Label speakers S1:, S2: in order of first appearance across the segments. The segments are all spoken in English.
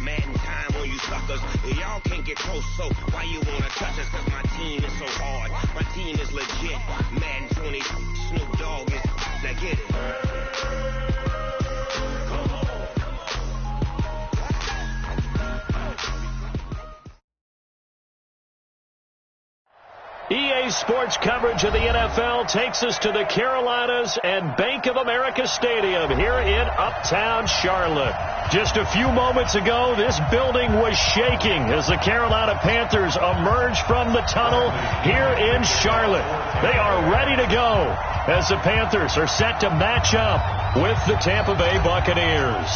S1: Mankind on you suckers. Y'all can't get close, so why you wanna touch us? Cause my team is so hard. My team is legit. Madden 20, Snoop Dogg is. Now get it.
S2: EA Sports coverage of the NFL takes us to the Carolinas and Bank of America Stadium here in Uptown Charlotte. Just a few moments ago, this building was shaking as the Carolina Panthers emerged from the tunnel here in Charlotte. They are ready to go as the Panthers are set to match up with the Tampa Bay Buccaneers.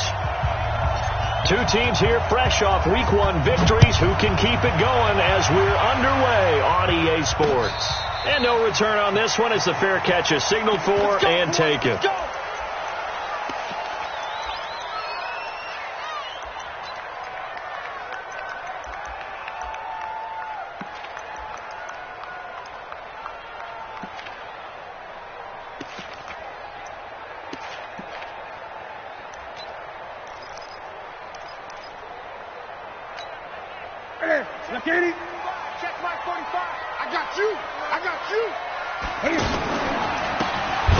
S2: Two teams here fresh off Week 1 victories who can keep it going as we're underway on EA Sports. And no return on this one as the fair catch is signaled for and taken.
S3: Check my 45. I got you. I got you.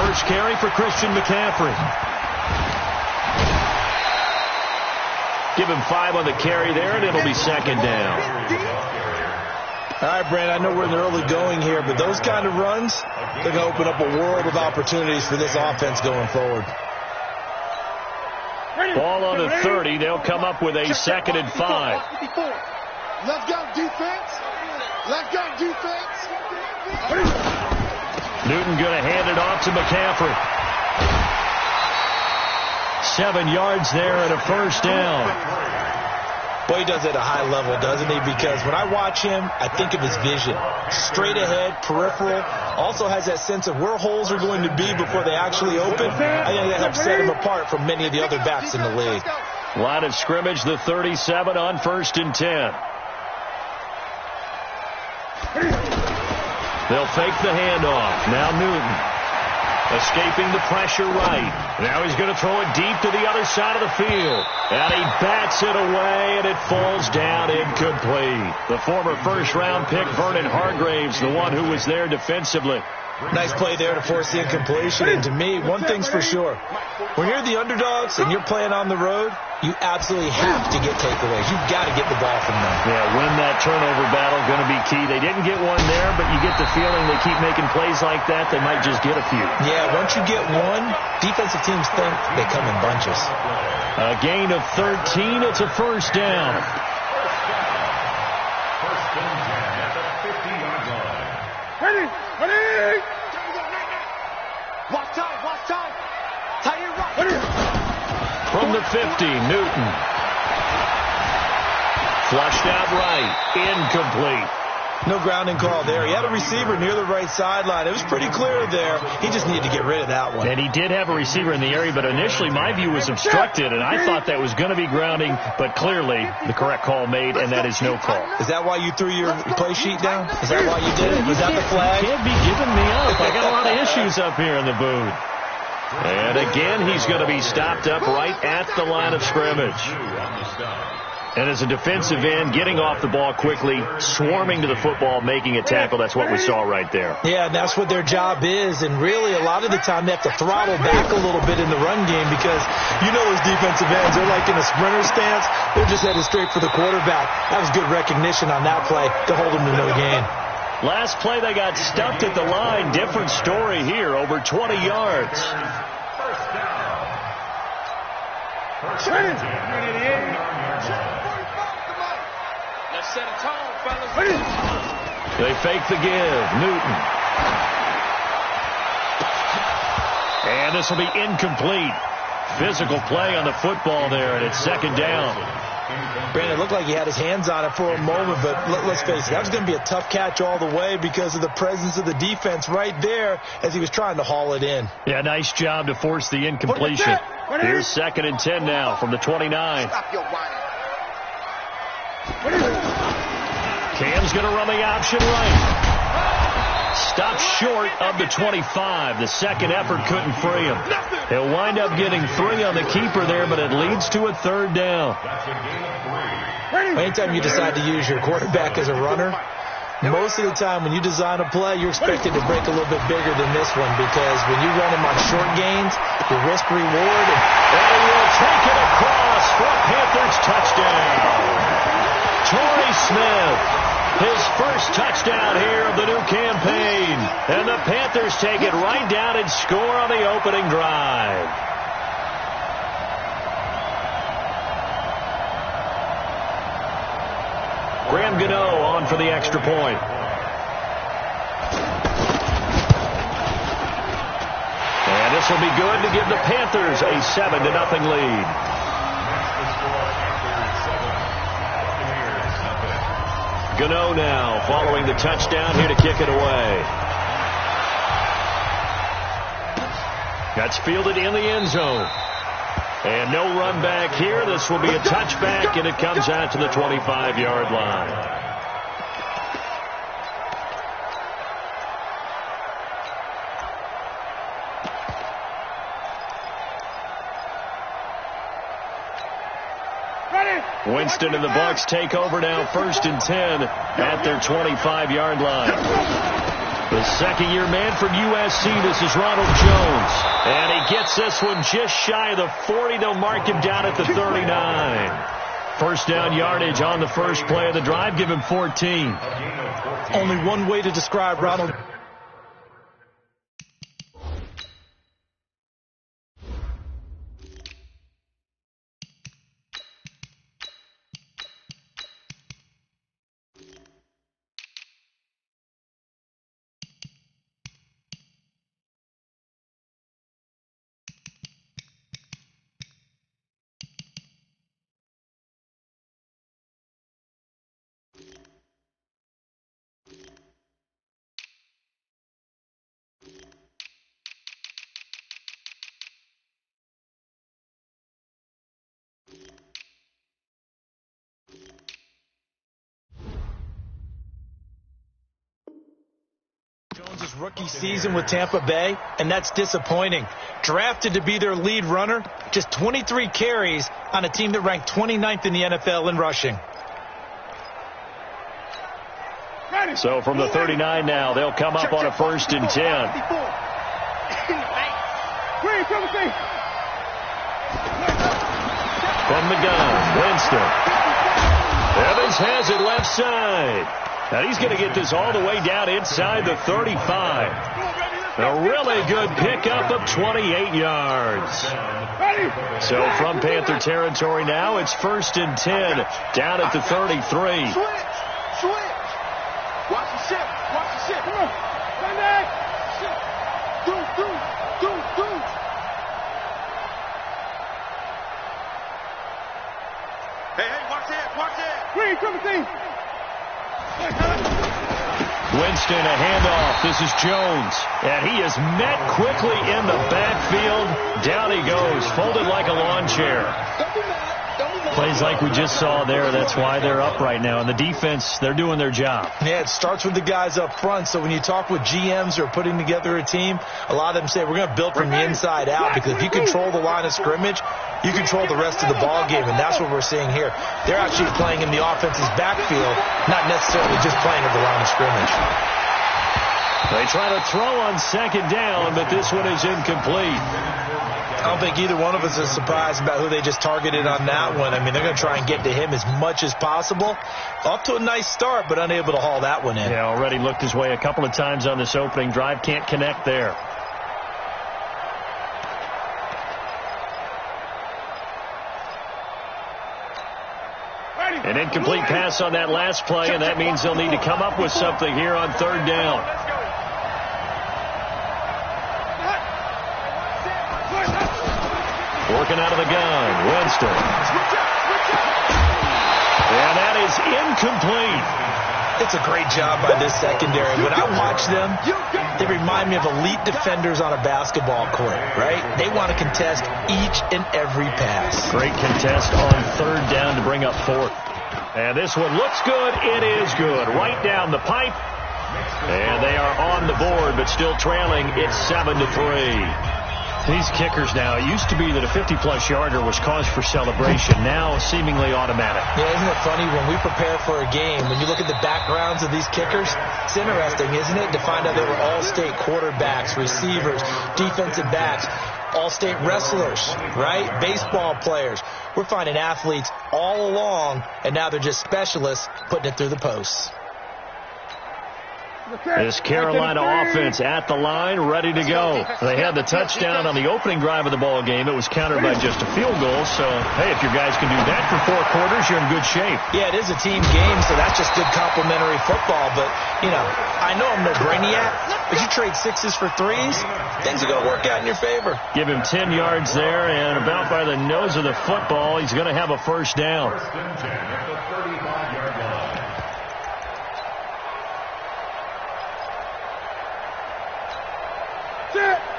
S2: First carry for Christian McCaffrey. Give him 5 on the carry there, and it'll be second down.
S4: All right, Brand, I know we're in the early going here, but those kind of runs, they're going to open up a world of opportunities for this offense going forward.
S2: Ball on the 30. They'll come up with a second and 5.
S3: Let's go, defense. Let's go, defense.
S2: Newton going to hand it off to McCaffrey. 7 yards there and a first down.
S4: Boy, he does it at a high level, doesn't he? Because when I watch him, I think of his vision. Straight ahead, peripheral. Also has that sense of where holes are going to be before they actually open. I think that helps set him apart from many of the other backs in the league.
S2: Line of scrimmage, the 37 on 1st and 10. They'll fake the handoff. Now Newton escaping the pressure right. Now he's going to throw it deep to the other side of the field. And he bats it away, and it falls down incomplete. The former first-round pick, Vernon Hargraves, the one who was there defensively.
S4: Nice play there to force the incompletion. And to me, one thing's for sure. When you're the underdogs and you're playing on the road, you absolutely have to get takeaways. You've got to get the ball from them.
S2: Yeah, win that turnover battle, going to be key. They didn't get one there, but you get the feeling they keep making plays like that, they might just get a few.
S4: Yeah, once you get one, defensive teams think they come in bunches.
S2: A gain of 13. It's a first down.
S5: First and 10 at the 50-yard line.
S3: Ready. Watch time. Tight end right.
S2: From the 50, Newton. Flushed out right. Incomplete.
S4: No grounding call there. He had a receiver near the right sideline. It was pretty clear there. He just needed to get rid of that one.
S2: And he did have a receiver in the area, but initially my view was obstructed, and I thought that was going to be grounding, but clearly the correct call made, and that is no call.
S4: Is that why you threw your play sheet down? Is that why you did it? Was that the flag?
S2: You can't be giving me up. I got a lot of issues up here in the booth. And again, he's going to be stopped up right at the line of scrimmage. And as a defensive end, getting off the ball quickly, swarming to the football, making a tackle, that's what we saw right there.
S4: Yeah, and that's what their job is. And really, a lot of the time, they have to throttle back a little bit in the run game because, you know, those defensive ends, they're like in a sprinter stance. They're just headed straight for the quarterback. That was good recognition on that play to hold them to no gain.
S2: Last play, they got stuffed at the line. Different story here, over 20 yards.
S5: First down. First and 10.
S3: Let's set a tone, fellas.
S2: They fake the give. Newton. And this will be incomplete. Physical play on the football there, and it's second down.
S4: Brandon, it looked like he had his hands on it for a moment, but let's face it, that was going to be a tough catch all the way because of the presence of the defense right there as he was trying to haul it in.
S2: Yeah, nice job to force the incompletion. Here's second and 10 now from the 29.
S3: Stop your whining.
S2: Cam's going to run the option right. Stopped short of the 25. The second effort couldn't free him. He'll wind up getting 3 on the keeper there, but it leads to a third down.
S4: Anytime you decide to use your quarterback as a runner, most of the time when you design a play, you're expected to break a little bit bigger than this one, because when you run him on short gains, the risk reward,
S2: and he will take it across for a Panthers touchdown. Torrey Smith, his first touchdown here of the new campaign, and the Panthers take it right down and score on the opening drive. Graham Gano on for the extra point. And this will be good to give the Panthers a 7-0 lead. Gano now following the touchdown here to kick it away. That's fielded in the end zone. And no run back here. This will be a touchback, and it comes out to the 25-yard line. Winston and the Bucs take over now, 1st and 10 at their 25-yard line. The second-year man from USC, this is Ronald Jones. And he gets this one just shy of the 40. They'll mark him down at the 39. First down yardage on the first play of the drive. Give him 14.
S4: Only one way to describe Ronald. Jones' rookie season with Tampa Bay, and that's disappointing. Drafted to be their lead runner, just 23 carries on a team that ranked 29th in the NFL in rushing.
S2: So from the 39 now, they'll come up on a 1st and 10. From the gun, Winston. Evans has it left side. And he's going to get this all the way down inside the 35. A really good pickup of 28 yards. So from Panther territory now, it's 1st and 10 down at the 33.
S3: Switch. Watch the ship. Come on. Stand back. Do. Hey, watch it. Green, come and
S2: Winston, a handoff. This is Jones. And he is met quickly in the backfield. Down he goes, folded like a lawn chair. Plays like we just saw there. That's why they're up right now. And the defense, they're doing their job.
S4: Yeah, it starts with the guys up front. So when you talk with GMs who are putting together a team, a lot of them say we're going to build from the inside out, because if you control the line of scrimmage, you control the rest of the ball game, and that's what we're seeing here. They're actually playing in the offense's backfield, not necessarily just playing at the line of scrimmage.
S2: They try to throw on 2nd down, but this one is incomplete.
S4: I don't think either one of us is surprised about who they just targeted on that one. I mean, they're going to try and get to him as much as possible. Up to a nice start, but unable to haul that one in.
S2: Yeah, already looked his way a couple of times on this opening drive. Can't connect there. An incomplete pass on that last play, and that means they'll need to come up with something here on 3rd down. Working out of the gun, Winston. And that is incomplete.
S4: It's a great job by this secondary. When I watch them, they remind me of elite defenders on a basketball court, right? They want to contest each and every pass.
S2: Great contest on 3rd down to bring up 4th. And this one looks good. It is good. Right down the pipe. And they are on the board, but still trailing. It's 7-3. These kickers now, it used to be that a 50-plus yarder was cause for celebration. Now, seemingly automatic.
S4: Yeah, isn't it funny when we prepare for a game, when you look at the backgrounds of these kickers, it's interesting, isn't it, to find out they were all-state quarterbacks, receivers, defensive backs, all-state wrestlers, right? Baseball players. We're finding athletes all along, and now they're just specialists putting it through the posts.
S2: This Carolina offense at the line, ready to go. They had the touchdown on the opening drive of the ball game. It was countered by just a field goal. So, hey, if your guys can do that for 4 quarters, you're in good shape.
S4: Yeah, it is a team game, so that's just good complimentary football. But, you know, I know I'm no brainiac, but you trade 6s for 3s, things are going to work out in your favor.
S2: Give him 10 yards there, and about by the nose of the football, he's going to have a first down.
S5: First and 10 at the 35-yard line.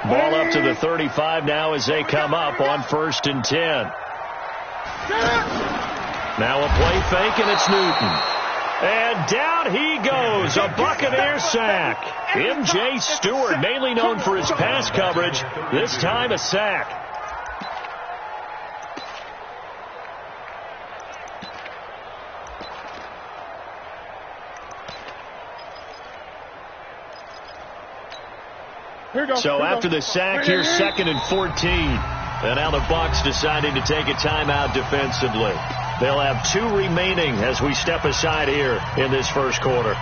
S2: Ball up to the 35 now as they come up on 1st and 10. Now a play fake, and it's Newton. And down he goes, a Buccaneer sack. M.J. Stewart, mainly known for his pass coverage, this time a sack. So after the sack, here's 2nd and 14. And now the Bucs deciding to take a timeout defensively. They'll have 2 remaining as we step aside here in this first quarter.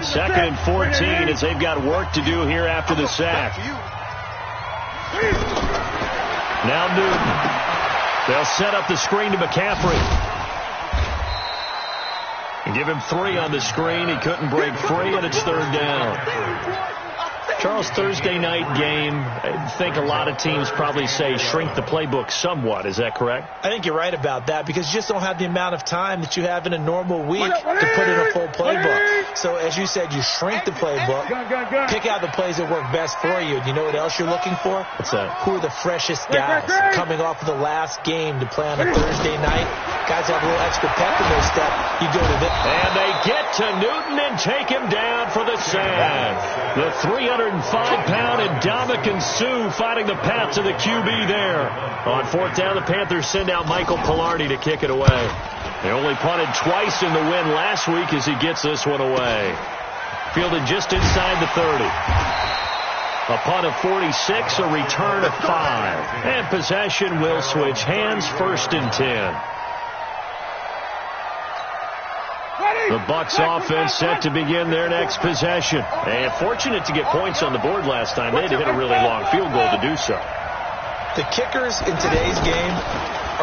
S2: Second and 14 as they've got work to do here after the sack. Now Newton. They'll set up the screen to McCaffrey. And give him 3 on the screen. He couldn't break free, and it's 3rd down. Charles, Thursday night game, I think a lot of teams probably say shrink the playbook somewhat. Is that correct?
S4: I think you're right about that because you just don't have the amount of time that you have in a normal week to put in a full playbook. So, as you said, you shrink the playbook, pick out the plays that work best for you. And you know what else you're looking for?
S2: What's that?
S4: Who are the freshest guys coming off of the last game to play on a Thursday night? Guys have a little extra pep in their step. You go to them.
S2: And they get to Newton and take him down for the sack. The 305-pound Ndamukong Suh fighting the path to the QB there. On 4th down, the Panthers send out Michael Palardy to kick it away. They only punted twice in the win last week as he gets this one away. Fielded just inside the 30. A punt of 46, a return of 5. And possession will switch hands, 1st and 10. The Bucs offense set to begin their next possession. And fortunate to get points on the board last time. They had to hit a really long field goal to do so.
S4: The kickers in today's game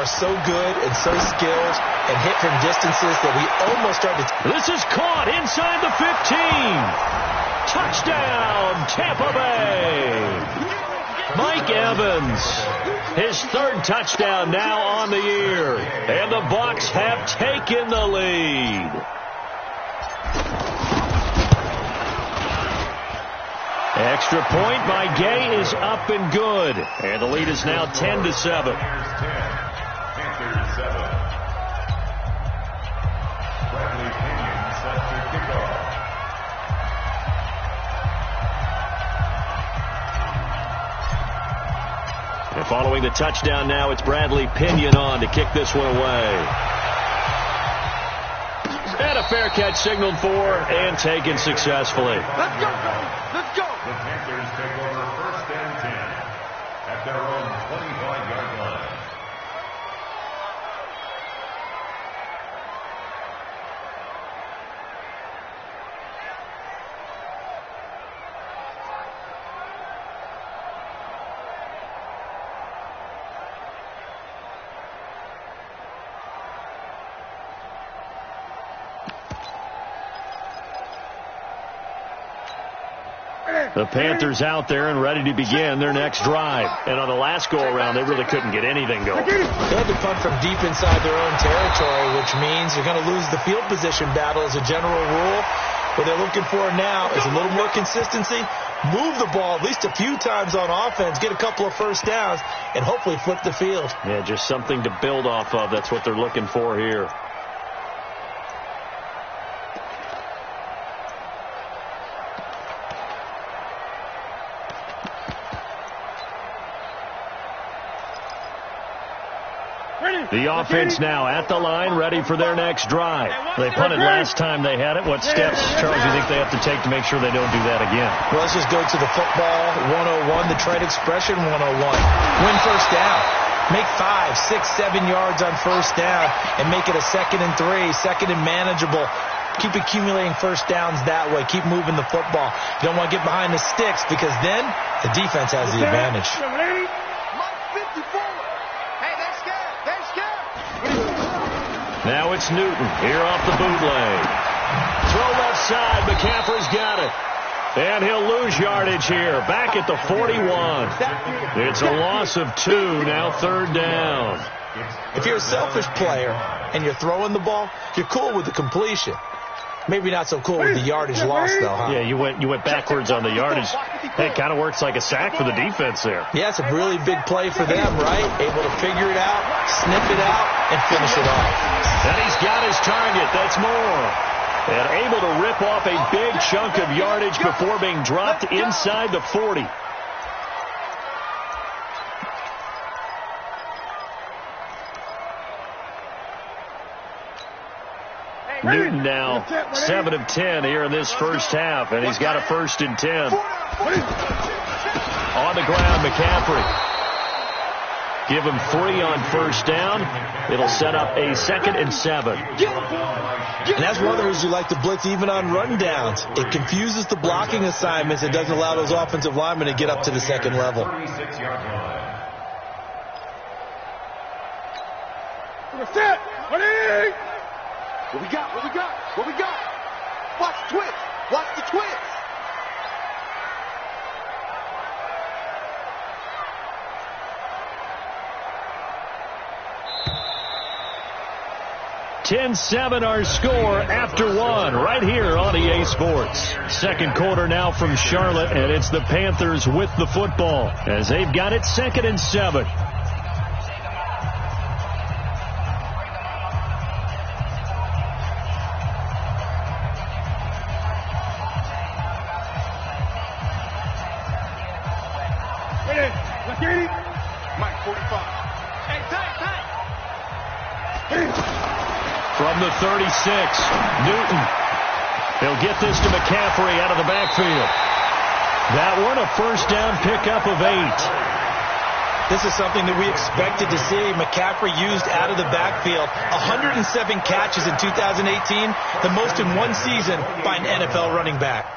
S4: are so good and so skilled and hit from distances that we almost start to...
S2: This is caught inside the 15. Touchdown, Tampa Bay. Mike Evans, his 3rd touchdown now on the year. And the Bucs have taken the lead. Extra point by Gay is up and good. And the lead is now 10-7.
S5: Panthers 7. Bradley Pinion set to kick off.
S2: And following the touchdown now, it's Bradley Pinion on to kick this one away. And a fair catch signaled for and taken successfully.
S3: Let's go, let's go.
S5: The Panthers take over 1st and 10 at their own 25-yard line.
S2: The Panthers out there and ready to begin their next drive. And on the last go-around, they really couldn't get anything going.
S4: They had to punt from deep inside their own territory, which means they're going to lose the field position battle as a general rule. What they're looking for now is a little more consistency, move the ball at least a few times on offense, get a couple of first downs, and hopefully flip the field.
S2: Yeah, just something to build off of. That's what they're looking for here. The offense now at the line, ready for their next drive. They punted last time they had it. What steps, Charles, do you think they have to take to make sure they don't do that again?
S4: Well, let's just go to the football 101, the trade expression 101. Win first down. Make 5, 6, 7 yards on first down and make it a 2nd and 3, 2nd and manageable. Keep accumulating first downs that way. Keep moving the football. You don't want to get behind the sticks because then the defense has the advantage.
S2: Now it's Newton here off the bootleg. Throw left side. McCaffrey's got it. And he'll lose yardage here. Back at the 41. It's a loss of 2. Now 3rd down.
S4: If you're a selfish player and you're throwing the ball, you're cool with the completion. Maybe not so cool with the yardage loss, though, huh?
S2: Yeah, you went backwards on the yardage. Hey, it kind of works like a sack for the defense there.
S4: Yeah, it's a really big play for them, right? Able to figure it out, sniff it out, and finish it off.
S2: And he's got his target. That's more. And able to rip off a big chunk of yardage before being dropped inside the 40. Newton now 7 of 10 here in this first half, and he's got a 1st and 10. On the ground, McCaffrey. Give him 3 on first down. It'll set up a 2nd and 7.
S4: And that's one of the reasons you like to blitz even on rundowns. It confuses the blocking assignments. It doesn't allow those offensive linemen to get up to the 2nd level.
S3: What we got? What we got? What we got? Watch the twist. Watch the twist.
S2: $10-7 our score after 1 right here on EA Sports. 2nd quarter now from Charlotte, and it's the Panthers with the football as they've got it 2nd and 7.
S3: Mike 45. Hey, tight.
S2: From the 36, Newton. He'll get this to McCaffrey out of the backfield. That one, a first down pickup of 8.
S4: This is something that we expected to see. McCaffrey used out of the backfield. 107 catches in 2018, the most in one season by an NFL running back.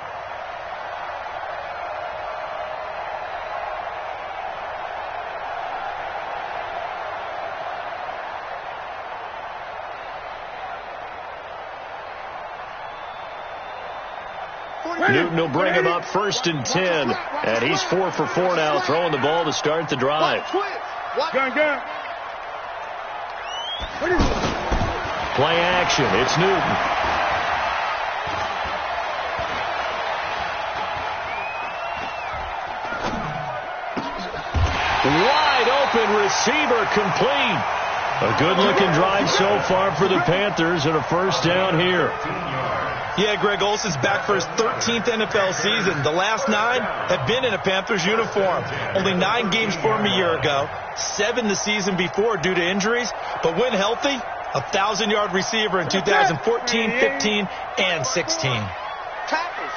S2: Newton will bring him up 1st and 10. And he's 4 for 4 now, throwing the ball to start the drive.
S3: Gun.
S2: Play action. It's Newton. Wide open receiver complete. A good-looking drive so far for the Panthers and a first down here.
S4: Yeah, Greg Olsen's back for his 13th NFL season. The last 9 have been in a Panthers uniform. Only 9 games for him a year ago, 7 the season before due to injuries. But when healthy, a 1,000-yard receiver in 2014, 15, and 16.
S3: Tackles.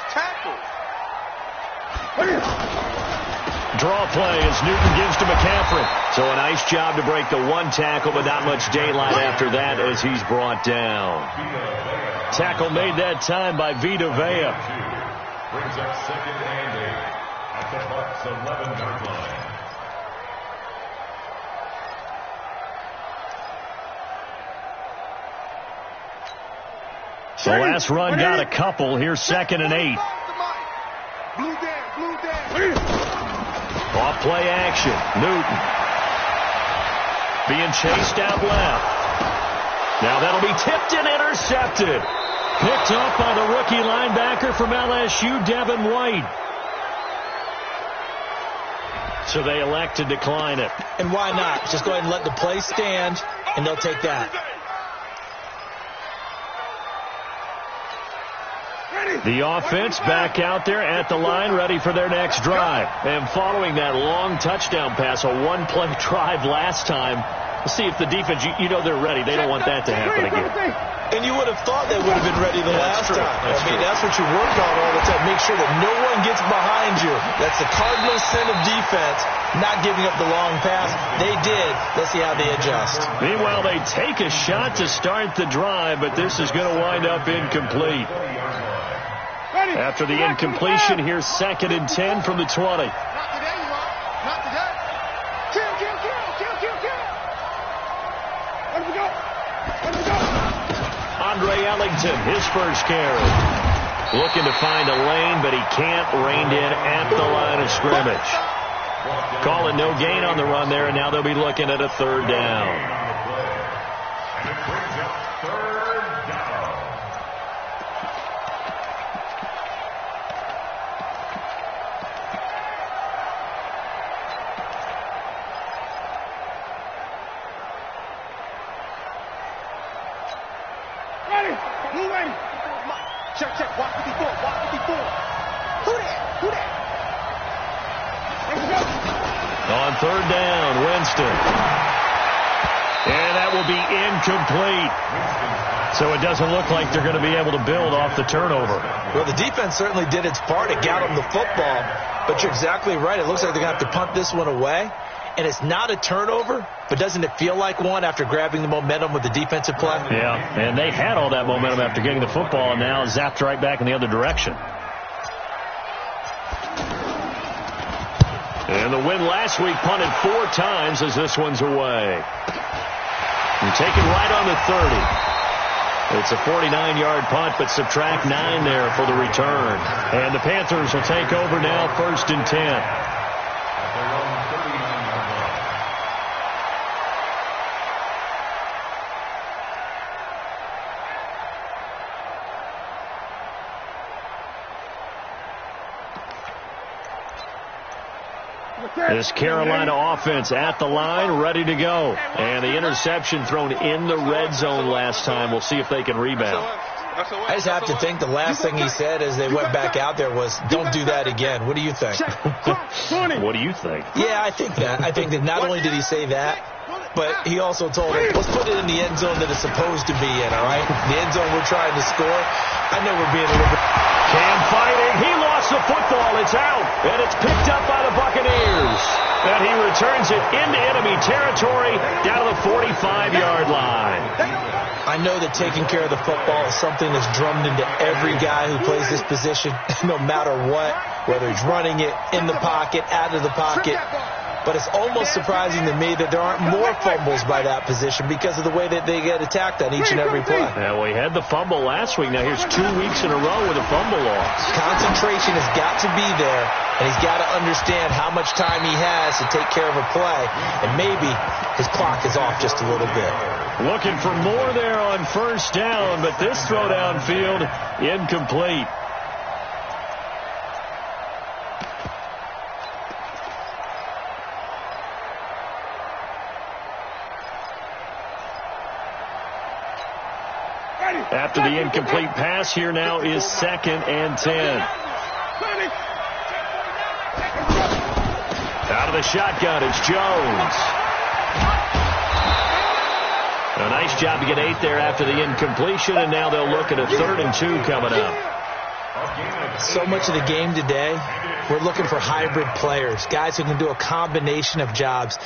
S2: Draw play as Newton gives to McCaffrey. So a nice job to break the 1 tackle, but not much daylight after that as he's brought down. Tackle made that time by Vita Vea.
S5: Brings up 2nd and 8 at the Bucs 11-yard line.
S2: The last run got a couple. Here's 2nd and 8.
S3: Blue down.
S2: Off play action. Newton. Being chased out left. Now that'll be tipped and intercepted. Picked up by the rookie linebacker from LSU, Devin White. So they elect to decline it.
S4: And why not? Just go ahead and let the play stand, and they'll take that.
S2: The offense back out there at the line, ready for their next drive. And following that long touchdown pass, a one-play drive last time, let's see if the defense, you know they're ready. They don't want that to happen again.
S4: And you would have thought they would have been ready the last time. That's what you work on all the time. Make sure that no one gets behind you. That's the cardinal sin of defense, not giving up the long pass. They did. Let's see how they adjust.
S2: Meanwhile, they take a shot to start the drive, but this is going to wind up incomplete. After the incompletion, here's 2nd and 10 from the 20.
S3: Not today, you are. Not today. Kill. Where do we go?
S2: Andre Ellington, his first carry. Looking to find a lane, but he can't. Reined in at the line of scrimmage. Calling no gain on the run there, and now they'll be looking at a 3rd down.
S3: Check. Watch 54. Who that?
S2: On 3rd down, Winston. And that will be incomplete. So it doesn't look like they're going to be able to build off the turnover.
S4: Well, the defense certainly did its part. It got them the football. But you're exactly right. It looks like they're going to have to punt this one away. And it's not a turnover, but doesn't it feel like one after grabbing the momentum with the defensive play?
S2: Yeah, and they had all that momentum after getting the football, and now zapped right back in the other direction. And the win last week punted 4 times as this one's away. And taken right on the 30. It's a 49-yard punt, but subtract 9 there for the return. And the Panthers will take over now, 1st and 10. This Carolina offense at the line, ready to go. And the interception thrown in the red zone last time. We'll see if they can rebound.
S4: I just have to think the last thing he said as they went back out there was, don't do that again. What do you think?
S2: What do you think?
S4: Yeah, I think that. I think that not only did he say that, but he also told him, let's put it in the end zone that it's supposed to be in, all right? The end zone we're trying to score. I know we're being a little bit...
S2: Cam fighting. He lost the football. It's out. And it's picked up by the Buccaneers. And he returns it into enemy territory down to the 45-yard line.
S4: I know that taking care of the football is something that's drummed into every guy who plays this position, no matter what, whether he's running it, in the pocket, out of the pocket. But it's almost surprising to me that there aren't more fumbles by that position because of the way that they get attacked on each and every play.
S2: Yeah, we had the fumble last week. Now here's 2 weeks in a row with a fumble loss.
S4: Concentration has got to be there, and he's got to understand how much time he has to take care of a play. And maybe his clock is off just a little bit.
S2: Looking for more there on 1st down, but this throw downfield incomplete. After the incomplete pass, here now is 2nd and 10. Out of the shotgun, it's Jones. A nice job to get 8 there after the incompletion, and now they'll look at a 3rd and 2 coming up.
S4: So much of the game today, we're looking for hybrid players, guys who can do a combination of jobs.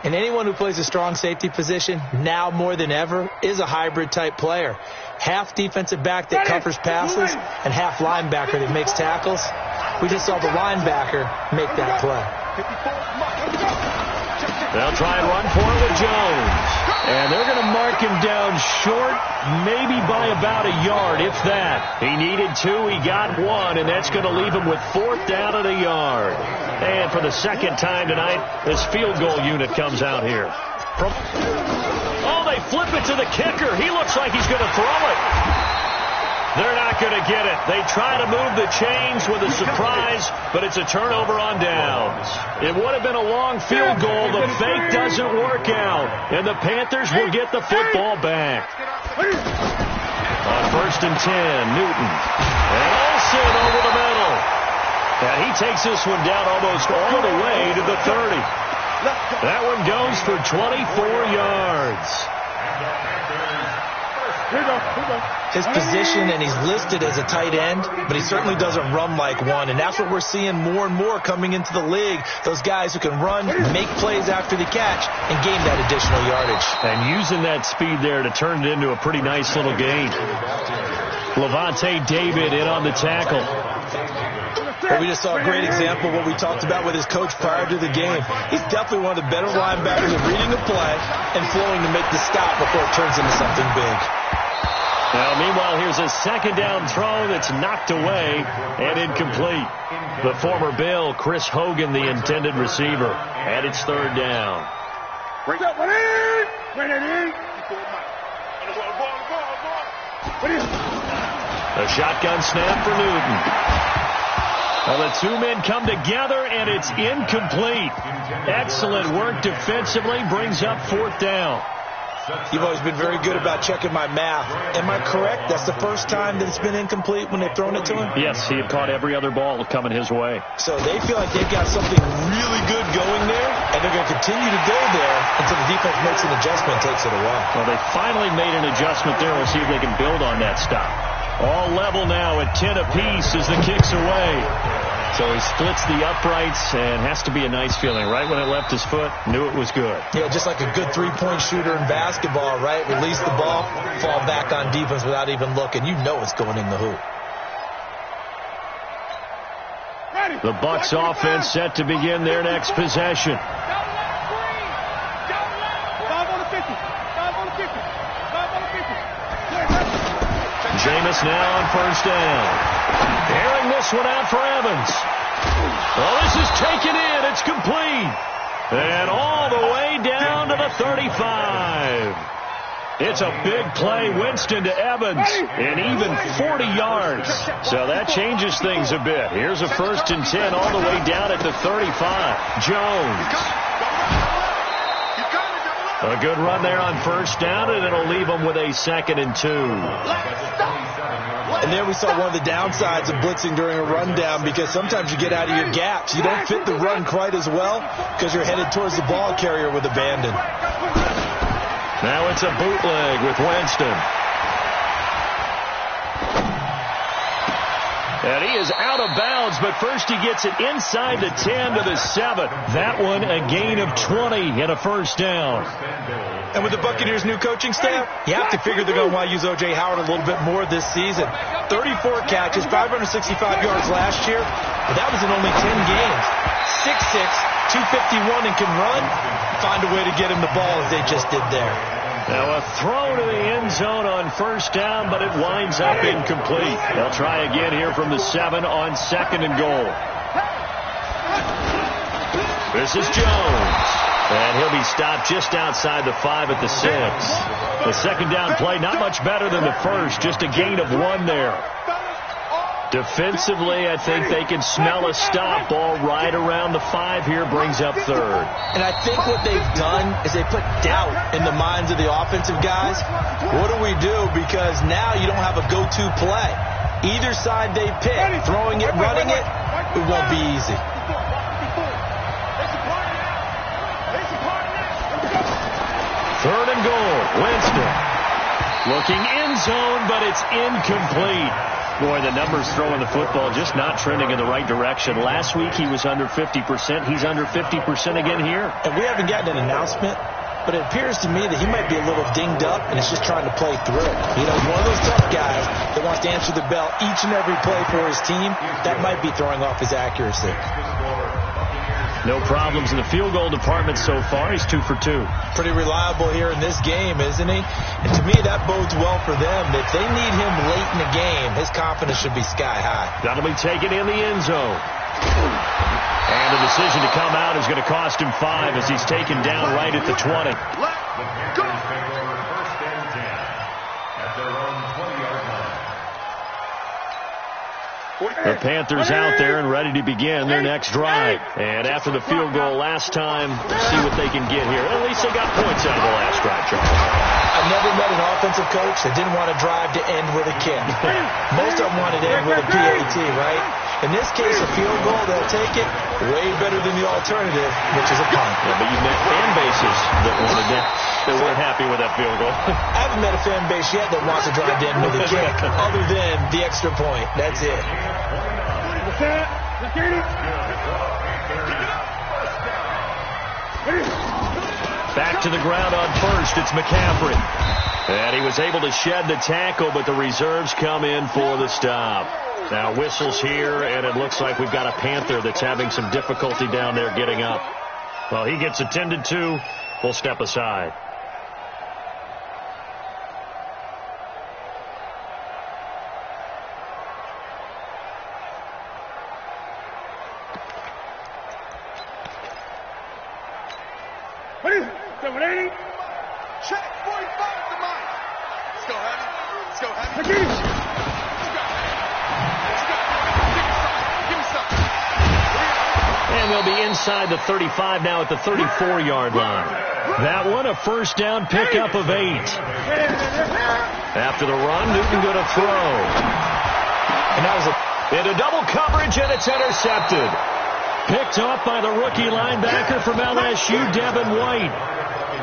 S4: And anyone who plays a strong safety position, now more than ever, is a hybrid type player. Half defensive back that covers passes and half linebacker that makes tackles. We just saw the linebacker make that play.
S2: They'll try and run for it with Jones. And they're going to mark him down short, maybe by about a yard, if that. He needed 2, he got 1, and that's going to leave him with 4th down at a yard. And for the second time tonight, this field goal unit comes out here. Oh, they flip it to the kicker. He looks like he's going to throw it. They're not going to get it. They try to move the chains with a surprise, but it's a turnover on downs. It would have been a long field goal. The fake doesn't work out, and the Panthers will get the football back. On 1st and 10, Newton. And Olsen over the middle. And he takes this one down almost all the way to the 30. That one goes for 24 yards.
S4: His position, and he's listed as a tight end, but he certainly doesn't run like one, and that's what we're seeing more and more coming into the league. Those guys who can run, make plays after the catch, and gain that additional yardage.
S2: And using that speed there to turn it into a pretty nice little game. Levante David in on the tackle.
S4: Well, we just saw a great example of what we talked about with his coach prior to the game. He's definitely one of the better linebackers at reading a play and flowing to make the stop before it turns into something big.
S2: Now, meanwhile, here's a 2nd down throw that's knocked away and incomplete. The former Bill, Chris Hogan, the intended receiver, and it's 3rd down.
S3: Bring it in.
S2: A shotgun snap for Newton. Well, the 2 men come together, and it's incomplete. Excellent work defensively, brings up 4th down.
S4: You've always been very good about checking my math. Am I correct? That's the first time that it's been incomplete when they've thrown it to him?
S2: Yes, he had caught every other ball coming his way.
S4: So they feel like they've got something really good going there, and they're going to continue to go there until the defense makes an adjustment and takes it away.
S2: Well, they finally made an adjustment there. We'll see if they can build on that stop. All level now at 10 apiece as the kick's away. So he splits the uprights, and has to be a nice feeling. Right when it left his foot, knew it was good.
S4: Yeah, just like a good three-point shooter in basketball, right? Release the ball, fall back on defense without even looking. You know it's going in the hoop.
S2: The Bucs offense set to begin their next possession. Jameis now on 1st down. Airing this one out for Evans. Well, this is taken in. It's complete. And all the way down to the 35. It's a big play. Winston to Evans. And even 40 yards. So that changes things a bit. Here's a 1st and 10 all the way down at the 35. Jones. A good run there on 1st down, and it'll leave them with a 2nd and 2.
S4: And there we saw one of the downsides of blitzing during a rundown, because sometimes you get out of your gaps. You don't fit the run quite as well because you're headed towards the ball carrier with abandon.
S2: Now it's a bootleg with Winston. And he is out of bounds, but first he gets it inside the 10 to the 7. That one a gain of 20 and a 1st down.
S4: And with the Buccaneers' new coaching staff, you have to figure they're going to want to use O.J. Howard a little bit more this season. 34 catches, 565 yards last year, but that was in only 10 games. 6'6", 251, and can run. Find a way to get him the ball as they just did there.
S2: Now a throw to the end zone on 1st down, but it winds up incomplete. They'll try again here from the 7 on 2nd and goal. This is Jones. And he'll be stopped just outside the 5 at the 6. The 2nd down play, not much better than the first, just a gain of 1 there. Defensively, I think they can smell a stop. Ball right around the 5 here, brings up 3rd.
S4: And I think what they've done is they put doubt in the minds of the offensive guys. What do we do? Because now you don't have a go-to play. Either side they pick, throwing it, running it, it won't be easy.
S2: 3rd and goal, Winston. Looking end zone, but it's incomplete. Boy, the numbers throwing the football just not trending in the right direction. Last week he was under 50%. He's under 50% again here.
S4: And we haven't gotten an announcement, but it appears to me that he might be a little dinged up and is just trying to play through it. You know, he's one of those tough guys that wants to answer the bell each and every play for his team. That might be throwing off his accuracy.
S2: No problems in the field goal department so far. He's 2 for 2.
S4: Pretty reliable here in this game, isn't he? And to me, that bodes well for them. If they need him late in the game, his confidence should be sky high.
S2: That'll be taken in the end zone. And the decision to come out is going to cost him 5 as he's taken down right at the 20. The Panthers out there and ready to begin their next drive. And after the field goal last time, see what they can get here. At least they got points out of the last drive, Charles.
S4: I never met an offensive coach that didn't want to drive to end with a kick. Most of them wanted to end with a PAT, right? In this case, a field goal, they'll take it way better than the alternative, which is a punt.
S2: Yeah, but you've met fan bases that wanted that. They weren't happy with that field goal.
S4: I haven't met a fan base yet that wants to drive to end with a kick, other than the extra point. That's it.
S2: Back to the ground on first. It's McCaffrey. And he was able to shed the tackle, but the reserves come in for the stop. Now whistles here, and it looks like we've got a Panther that's having some difficulty down there getting up. Well, he gets attended to. We'll step aside.
S3: Check 45 to Mike. Let's go, Honey. Let's go, Honey. Let's go. Give me something.
S2: And they'll be inside the 35 now at the 34-yard line. That one, a first down pickup of 8. After the run, Newton going to throw. And that was into double coverage, and it's intercepted. Picked off by the rookie linebacker from LSU, Devin White.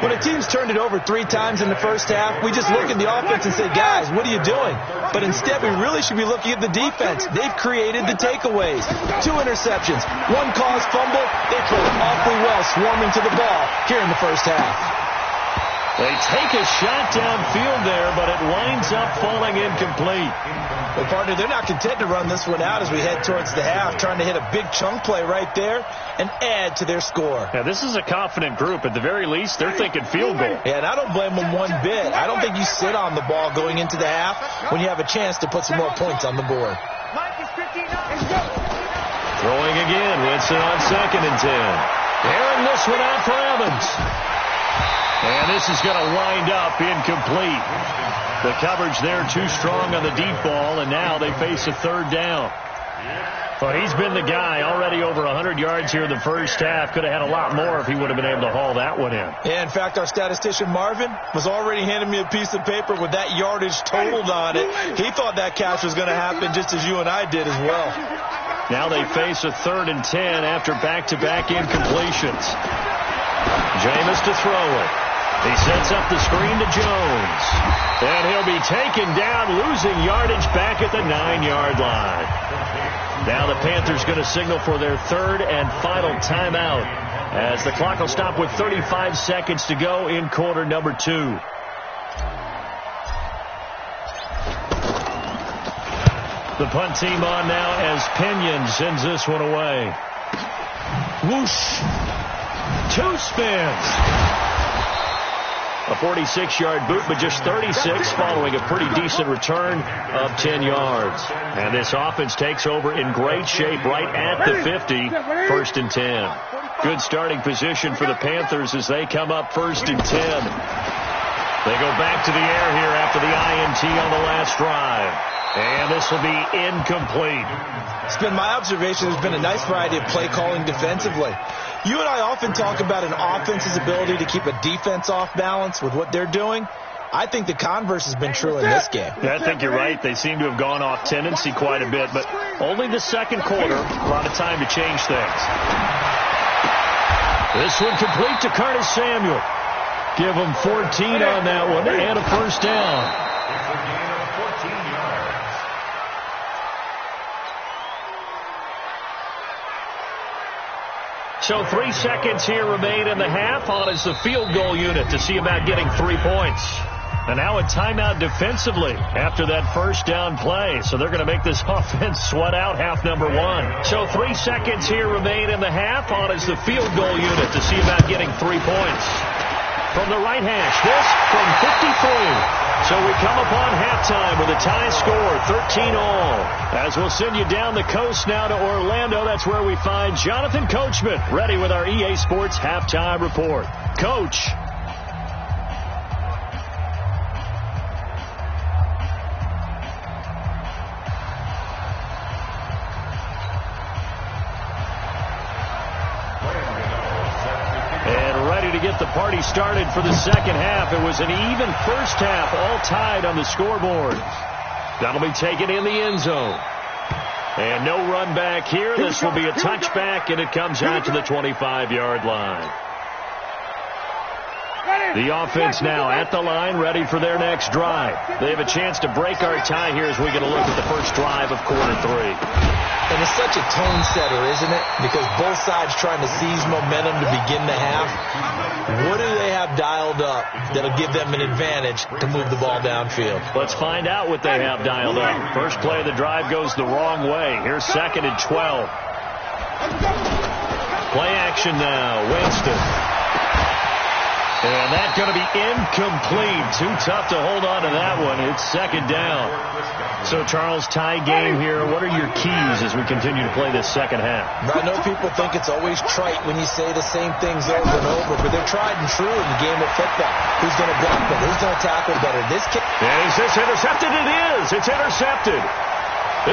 S4: When a team's turned it over 3 times in the first half, we just look at the offense and say, guys, what are you doing? But instead, we really should be looking at the defense. They've created the takeaways. 2 interceptions, 1 caused fumble. They played awfully well swarming to the ball here in the first half.
S2: They take a shot downfield there, but it winds up falling incomplete.
S4: Well, partner, they're not content to run this one out as we head towards the half, trying to hit a big chunk play right there and add to their score.
S2: Yeah, this is a confident group. At the very least, they're thinking field goal.
S4: Yeah, and I don't blame them one bit. I don't think you sit on the ball going into the half when you have a chance to put some more points on the board.
S2: Throwing again, Winston on 2nd and 10. Airing this one out for Evans. And this is going to wind up incomplete. The coverage there too strong on the deep ball, and now they face a 3rd down. Well, he's been the guy already over 100 yards here in the first half. Could have had a lot more if he would have been able to haul that one in.
S4: Yeah, in fact, our statistician Marvin was already handing me a piece of paper with that yardage totaled on it. He thought that catch was going to happen just as you and I did as well.
S2: Now they face a 3rd and 10 after back-to-back incompletions. Jameis to throw it. He sets up the screen to Jones. And he'll be taken down, losing yardage back at the 9-yard line. Now the Panthers going to signal for their 3rd and final timeout as the clock will stop with 35 seconds to go in quarter number 2. The punt team on now as Pinion sends this one away. Whoosh. 2 spins. A 46-yard boot, but just 36 following a pretty decent return of 10 yards. And this offense takes over in great shape right at the 50, 1st and 10. Good starting position for the Panthers as they come up 1st and 10. They go back to the air here after the INT on the last drive. And this will be incomplete.
S4: It's been my observation there's been a nice variety of play calling defensively. You and I often talk about an offense's ability to keep a defense off balance with what they're doing. I think the converse has been true in this game.
S2: Yeah, I think you're right. They seem to have gone off tendency quite a bit, but only the 2nd quarter, a lot of time to change things. This one complete to Curtis Samuel. Give him 14 on that one and a 1st down. So 3 seconds here remain in the half. On is the field goal unit to see about getting 3 points. And now a timeout defensively after that first down play. So they're going to make this offense sweat out half number one. So 3 seconds here remain in the half. On is the field goal unit to see about getting 3 points. From the right hash, this from 53. So we come upon halftime with a tie score, 13-all. As we'll send you down the coast now to Orlando, that's where we find Jonathan Coachman, ready with our EA Sports halftime report. Coach. To get the party started for the second half. It was an even first half, all tied on the scoreboard. That'll be taken in the end zone. And no run back here. This will be a touchback, and it comes out to the 25-yard line. The offense now at the line, ready for their next drive. They have a chance to break our tie here as we get a look at the first drive of quarter 3.
S4: And it's such a tone setter, isn't it? Because both sides trying to seize momentum to begin the half. What do they have dialed up that'll give them an advantage to move the ball downfield?
S2: Let's find out what they have dialed up. First play of the drive goes the wrong way. Here's 2nd and 12. Play action now. Winston. And that's going to be incomplete. Too tough to hold on to that one. It's 2nd down. So, Charles, tie game here. What are your keys as we continue to play this second half?
S4: I know people think it's always trite when you say the same things over and over, but they're tried and true in the game of football. Who's going to block better? Who's going to tackle better? This kid.
S2: Is this intercepted? It is. It's intercepted.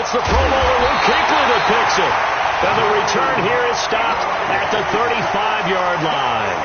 S2: It's the Pro Bowler Luke Kuechly that picks it. And the return here is stopped at the 35-yard line.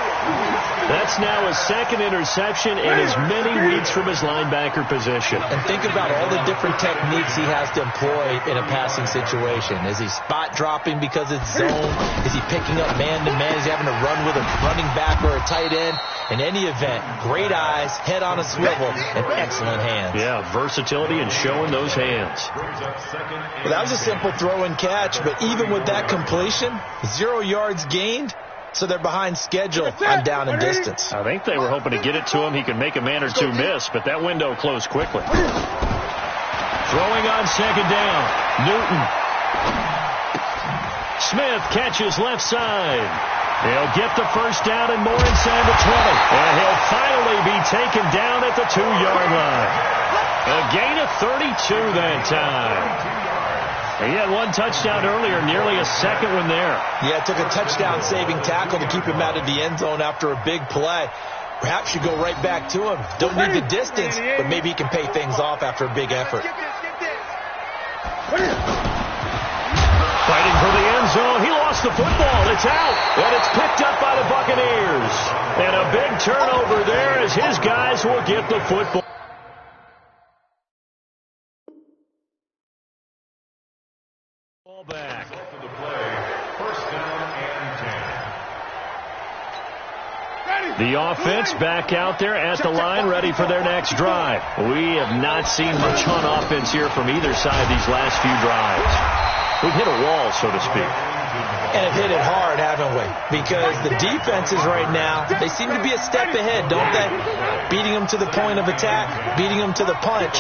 S2: That's now a second interception in as many weeks from his linebacker position.
S4: And think about all the different techniques he has to employ in a passing situation. Is he spot dropping because it's zone? Is he picking up man-to-man? Is he having to run with a running back or a tight end? In any event, great eyes, head on a swivel, and excellent hands.
S2: Yeah, versatility and showing those hands.
S4: Well, that was a simple throw and catch, but even with that completion, 0 yards gained. So they're behind schedule on down and distance.
S2: I think they were hoping to get it to him. He could make a man or two miss, but that window closed quickly. Throwing on 2nd down. Newton. Smith catches left side. He'll get the first down and more inside the 20. And he'll finally be taken down at the 2-yard line. A gain of 32 that time. He had one touchdown earlier, nearly a second one there.
S4: Yeah, it took a touchdown-saving tackle to keep him out of the end zone after a big play. Perhaps you go right back to him. Don't need the distance, but maybe he can pay things off after a big effort.
S2: Fighting for the end zone. He lost the football. It's out. And it's picked up by the Buccaneers. And a big turnover there as his guys will get the football. Back.
S5: First down and 10.
S2: The offense back out there at the line, ready for their next drive. We have not seen much on offense here from either side these last few drives. We've hit a wall, so to speak.
S4: And have hit it hard, haven't we? Because the defenses right now, they seem to be a step ahead, don't they? Beating them to the point of attack, beating them to the punch.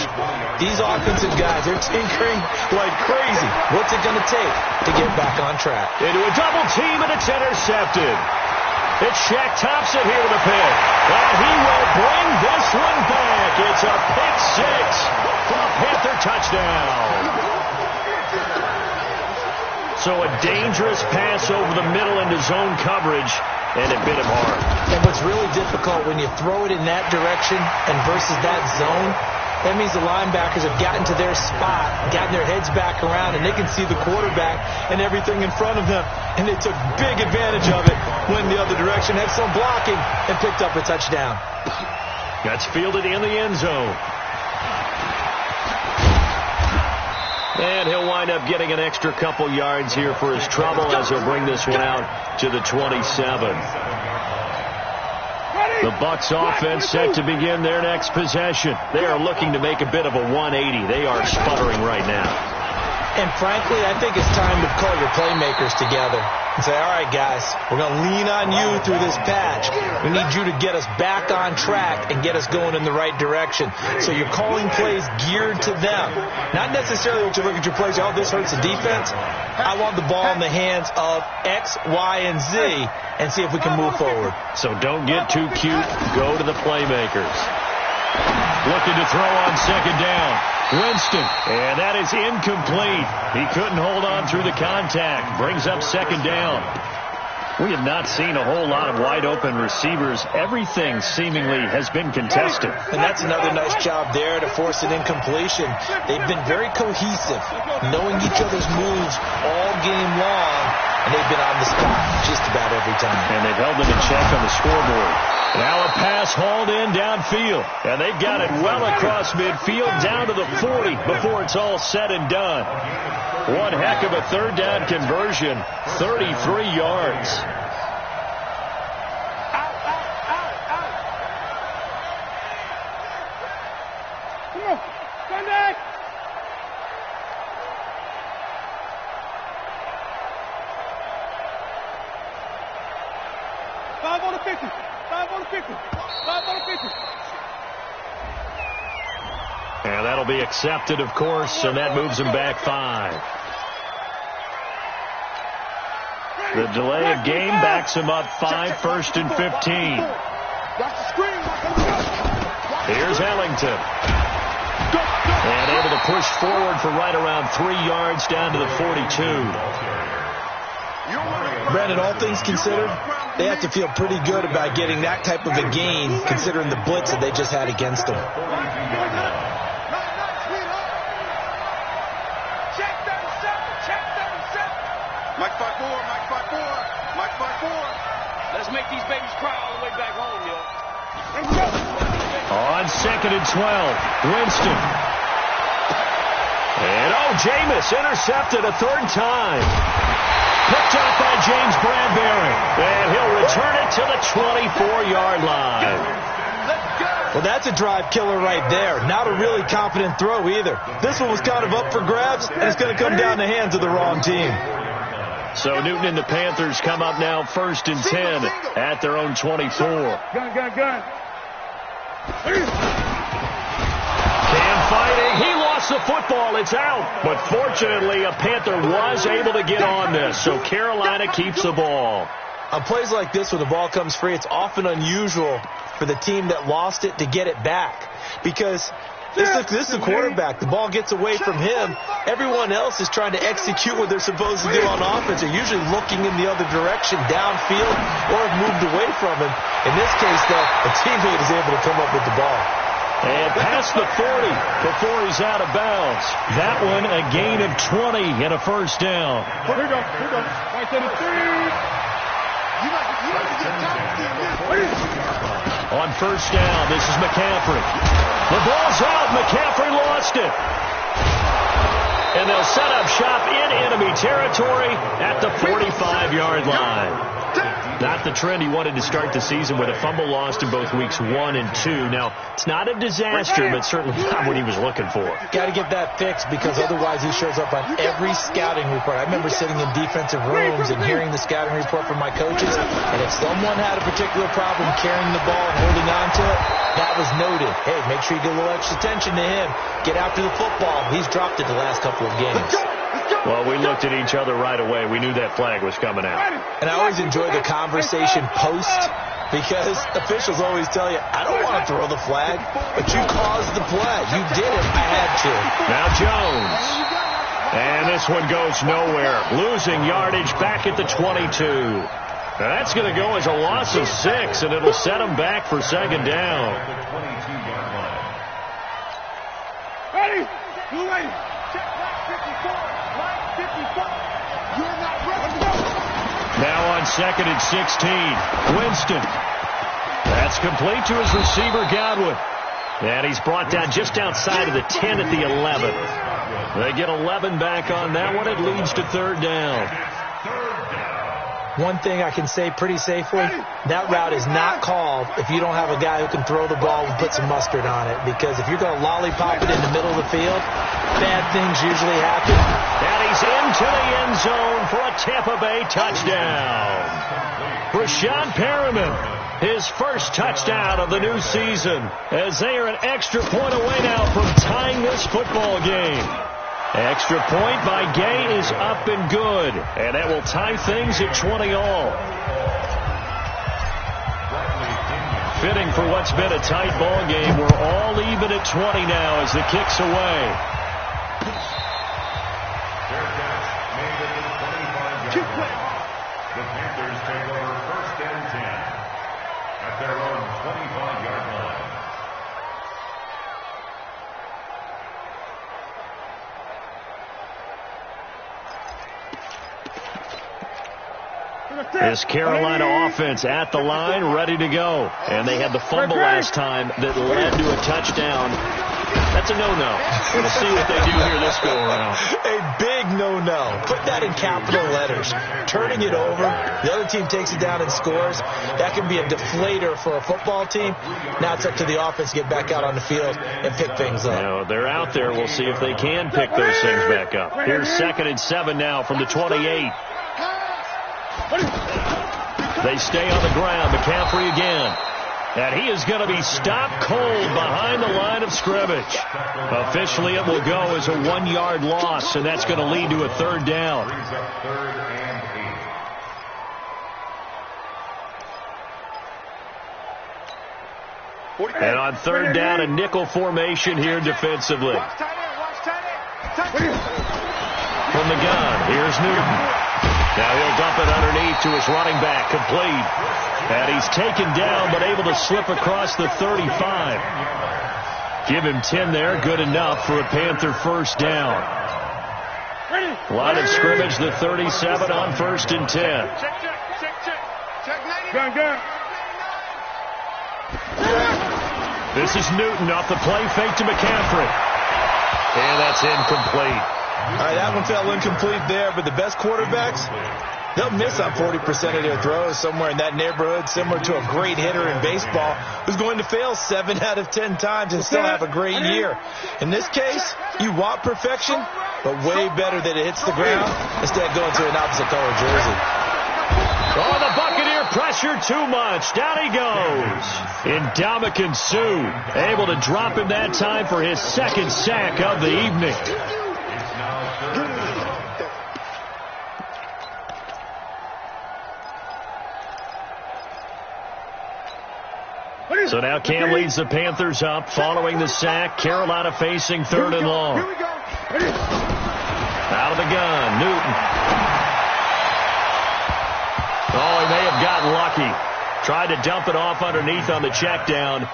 S4: These offensive guys, they're tinkering like crazy. What's it going to take to get back on track?
S2: Into a double team, and it's intercepted. It's Shaq Thompson here with a pick. And he will bring this one back. It's a pick 6 for a Panther touchdown. So a dangerous pass over the middle into zone coverage, and it bit him hard.
S4: And what's really difficult when you throw it in that direction and versus that zone, that means the linebackers have gotten to their spot, gotten their heads back around, and they can see the quarterback and everything in front of them. And they took big advantage of it, went the other direction, had some blocking, and picked up a touchdown.
S2: That's fielded in the end zone. And he'll wind up getting an extra couple yards here for his trouble as he'll bring this one out to the 27. The Bucs offense set to begin their next possession. They are looking to make a bit of a 180. They are sputtering right now.
S4: And frankly, I think it's time to call your playmakers together. and say, all right, guys, we're going to lean on you through this patch. We need you to get us back on track and get us going in the right direction. So you're calling plays geared to them. Not necessarily what you look at your plays, oh, this hurts the defense. I want the ball in the hands of X, Y, and Z and see if we can move forward.
S2: So don't get too cute. Go to the playmakers. Looking to throw on second down. Winston, and that is incomplete. He couldn't hold on through the contact. Brings up second down. We have not seen a whole lot of wide-open receivers. Everything seemingly has been contested.
S4: And that's another nice job there to force an incompletion. They've been very cohesive, knowing each other's moves all game long, and they've been on the spot just about every time.
S2: And they've held them in check on the scoreboard. Now a pass hauled in downfield, and they've got it well across midfield down to the 40 before it's all said and done. One heck of a third down conversion, 33 yards.
S3: Come on, Sunday. Five on the 50. 5 on the 50. 5 on the 50.
S2: And that'll be accepted, of course, and that moves them back 5. The delay of game backs him up 5, first and 15. Here's Ellington. And able to push forward for right around 3 yards down to the 42.
S4: Brandon, all things considered, they have to feel pretty good about getting that type of a gain, considering the blitz that they just had against them.
S3: Mike 5-4, Mike 5-4, Mike 5-4. Let's make these babies cry all the way back home, yo.
S2: On second and 12, Winston. And Jameis intercepted a third time. Picked up by James Bradbury. And he'll return it to the 24-yard line.
S4: Well, that's a drive killer right there. Not a really confident throw either. This one was kind of up for grabs, and it's going to come down the hands of the wrong team.
S2: So Newton and the Panthers come up now first and 10 at their own 24.
S3: Gun.
S2: Cam fighting. He lost the football. It's out. But fortunately, a Panther was able to get on this. So Carolina keeps the ball.
S4: On plays like this, when the ball comes free, it's often unusual for the team that lost it to get it back. Because this is the quarterback. The ball gets away from him. Everyone else is trying to execute what they're supposed to do on offense. They're usually looking in the other direction, downfield, or have moved away from him. In this case, though, a teammate is able to come up with the ball.
S2: And past the 40 before he's out of bounds. That one a gain of 20 and a first down.
S3: Here we go. Right to the 3. You like to get
S2: on first down, this is McCaffrey. The ball's out. McCaffrey lost it. And they'll set up shop in enemy territory at the 45-yard line. Not the trend he wanted to start the season with a fumble lost in both weeks 1 and 2. Now, it's not a disaster, but certainly not what he was looking for.
S4: Got to get that fixed because otherwise he shows up on every scouting report. I remember sitting in defensive rooms and hearing the scouting report from my coaches, and if someone had a particular problem carrying the ball and holding on to it, that was noted. Hey, make sure you get a little extra attention to him. Get after the football. He's dropped it the last couple of games.
S2: Well, we looked at each other right away. We knew that flag was coming out.
S4: And I always enjoy the conversation post because officials always tell you, I don't want to throw the flag, but you caused the play. You did it. I had to.
S2: Now Jones. And this one goes nowhere. Losing yardage back at the 22. Now that's going to go as a loss of 6, and it'll set them back for second down.
S3: Ready? You ready? Check line 54. Line 54. You're not ready.
S2: Now on second and 16. Winston. That's complete to his receiver, Godwin. And he's brought down just outside of the 10 at the 11. They get 11 back on that one. It leads to third down.
S4: One thing I can say pretty safely, that route is not called if you don't have a guy who can throw the ball and put some mustard on it. Because if you're going to lollipop it in the middle of the field, bad things usually happen.
S2: And he's into the end zone for a Tampa Bay touchdown. Rashad Perriman, his first touchdown of the new season, as they are an extra point away now from tying this football game. Extra point by Gay is up and good, and that will tie things at 20 all. Fitting for what's been a tight ball game. We're all even at 20 now as the kick's away.
S5: The Panthers take over first and 10 at their own 25-yard line.
S2: This Carolina offense at the line, ready to go. And they had the fumble last time that led to a touchdown. That's a no-no. We'll see what they do here this go-around.
S4: A big no-no. Put that in capital letters. Turning it over, the other team takes it down and scores. That can be a deflator for a football team. Now it's up to the offense to get back out on the field and pick things up.
S2: Now, they're out there. We'll see if they can pick those things back up. Here's 2nd and 7 now from the 28. They stay on the ground. McCaffrey again. And he is going to be stopped cold behind the line of scrimmage. Officially, it will go as a 1-yard loss, and that's going to lead to a 3rd down. And on 3rd down, a nickel formation here defensively. From the gun, here's Newton. Now he'll dump it underneath to his running back, complete. And he's taken down, but able to slip across the 35. Give him 10 there, good enough for a Panther 1st down. Line of scrimmage, the 37 on 1st and 10. This is Newton off the play fake to McCaffrey. And that's incomplete.
S4: All right, that one fell incomplete there, but the best quarterbacks, they'll miss on 40% of their throws, somewhere in that neighborhood, similar to a great hitter in baseball who's going to fail 7 out of 10 times and still have a great year. In this case, you want perfection, but way better that it hits the ground instead of going to an opposite color jersey.
S2: Oh, the Buccaneer pressure too much. Down he goes. Ndamukong Suh able to drop him that time for his 2nd sack of the evening. So now Cam leads the Panthers up following the sack. Carolina facing 3rd and long. Out of the gun, Newton. Oh, he may have gotten lucky. Tried to dump it off underneath on the check down.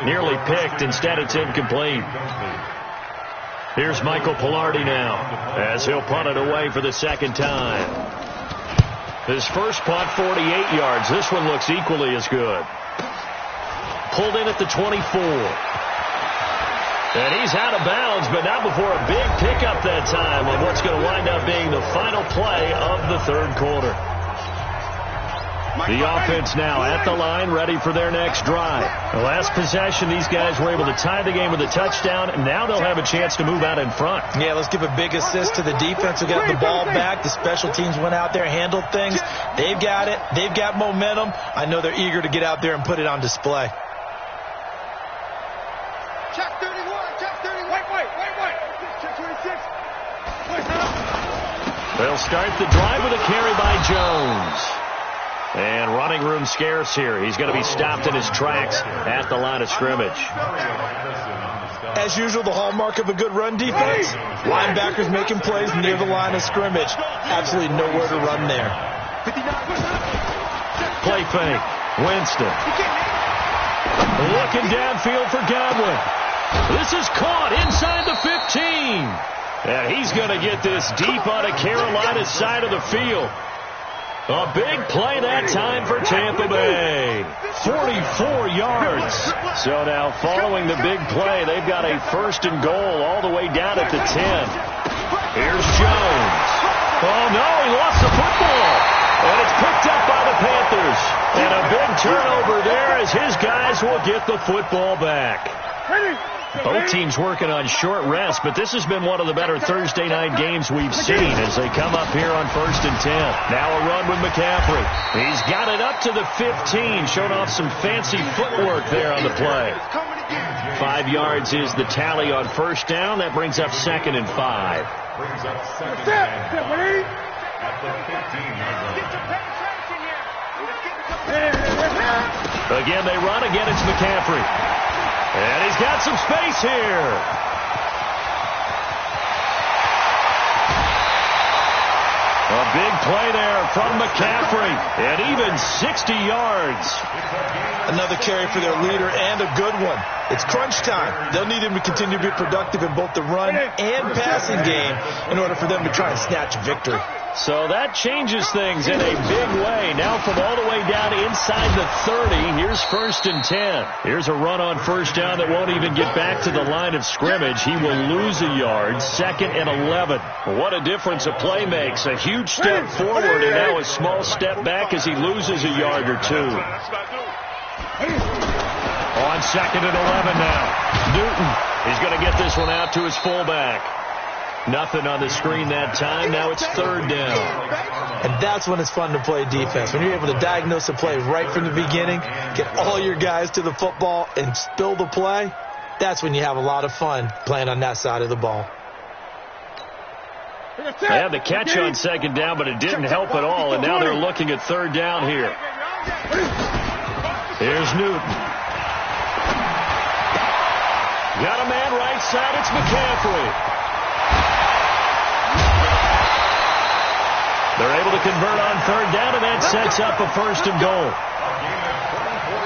S2: Nearly picked. Instead, it's incomplete. Here's Michael Pilardi now as he'll punt it away for the 2nd time. His first punt, 48 yards. This one looks equally as good. Pulled in at the 24. And he's out of bounds, but not before a big pickup that time on what's going to wind up being the final play of the 3rd quarter. The offense now at the line, ready for their next drive. The last possession, these guys were able to tie the game with a touchdown, and now they'll have a chance to move out in front.
S4: Yeah, let's give a big assist to the defense who got the ball back. The special teams went out there, handled things. They've got it. They've got momentum. I know they're eager to get out there and put it on display.
S3: Check 31, check 30, wait, check 26.
S2: They'll start the drive with a carry by Jones. And running room scarce here. He's going to be stopped in his tracks at the line of scrimmage.
S4: As usual, the hallmark of a good run defense, linebackers making plays near the line of scrimmage. Absolutely nowhere to run there.
S2: Play fake. Winston. Looking downfield for Godwin. This is caught inside the 15. And he's going to get this deep on a Carolina side of the field. A big play that time for Tampa Bay. 44 yards. So now following the big play, they've got a 1st and goal all the way down at the 10. Here's Jones. Oh, no, he lost the football. And it's picked up by the Panthers. And a big turnover there as his guys will get the football back. Both teams working on short rest, but this has been one of the better Thursday night games we've seen as they come up here on 1st and 10. Now a run with McCaffrey. He's got it up to the 15, showing off some fancy footwork there on the play. 5 yards is the tally on first down. That brings up 2nd and 5.
S5: Brings up 2nd and 5 at the 15-yard line.
S2: Again, they run. Again, it's McCaffrey. And he's got some space here. A big play there from McCaffrey. And even 60 yards.
S4: Another carry for their leader and a good one. It's crunch time. They'll need him to continue to be productive in both the run and passing game in order for them to try and snatch victory.
S2: So that changes things in a big way. Now from all the way down inside the 30, here's 1st and 10. Here's a run on first down that won't even get back to the line of scrimmage. He will lose a yard. 2nd and 11. What a difference a play makes. A huge step forward and now a small step back as he loses a yard or two. On 2nd and 11 now. Newton is going to get this one out to his fullback. Nothing on the screen that time. Now it's 3rd down.
S4: And that's when it's fun to play defense. When you're able to diagnose a play right from the beginning, get all your guys to the football and spill the play, that's when you have a lot of fun playing on that side of the ball.
S2: They had the catch on 2nd down, but it didn't help at all. And now they're looking at 3rd down here. Here's Newton. Got a man right side. It's McCaffrey. They're able to convert on 3rd down, and that sets up a 1st and goal.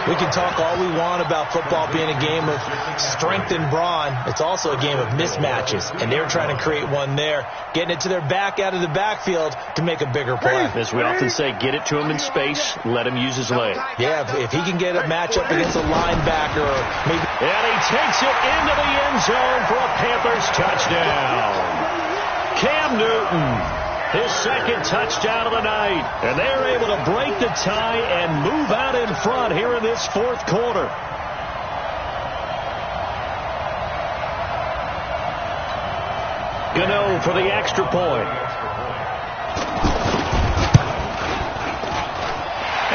S4: We can talk all we want about football being a game of strength and brawn. It's also a game of mismatches, and they're trying to create one there, getting it to their back out of the backfield to make a bigger play.
S2: As we often say, get it to him in space, let him use his leg.
S4: Yeah, if he can get a matchup against a linebacker, or maybe.
S2: And he takes it into the end zone for a Panthers touchdown. Cam Newton. His 2nd touchdown of the night. And they're able to break the tie and move out in front here in this 4th quarter. Gano for the extra point.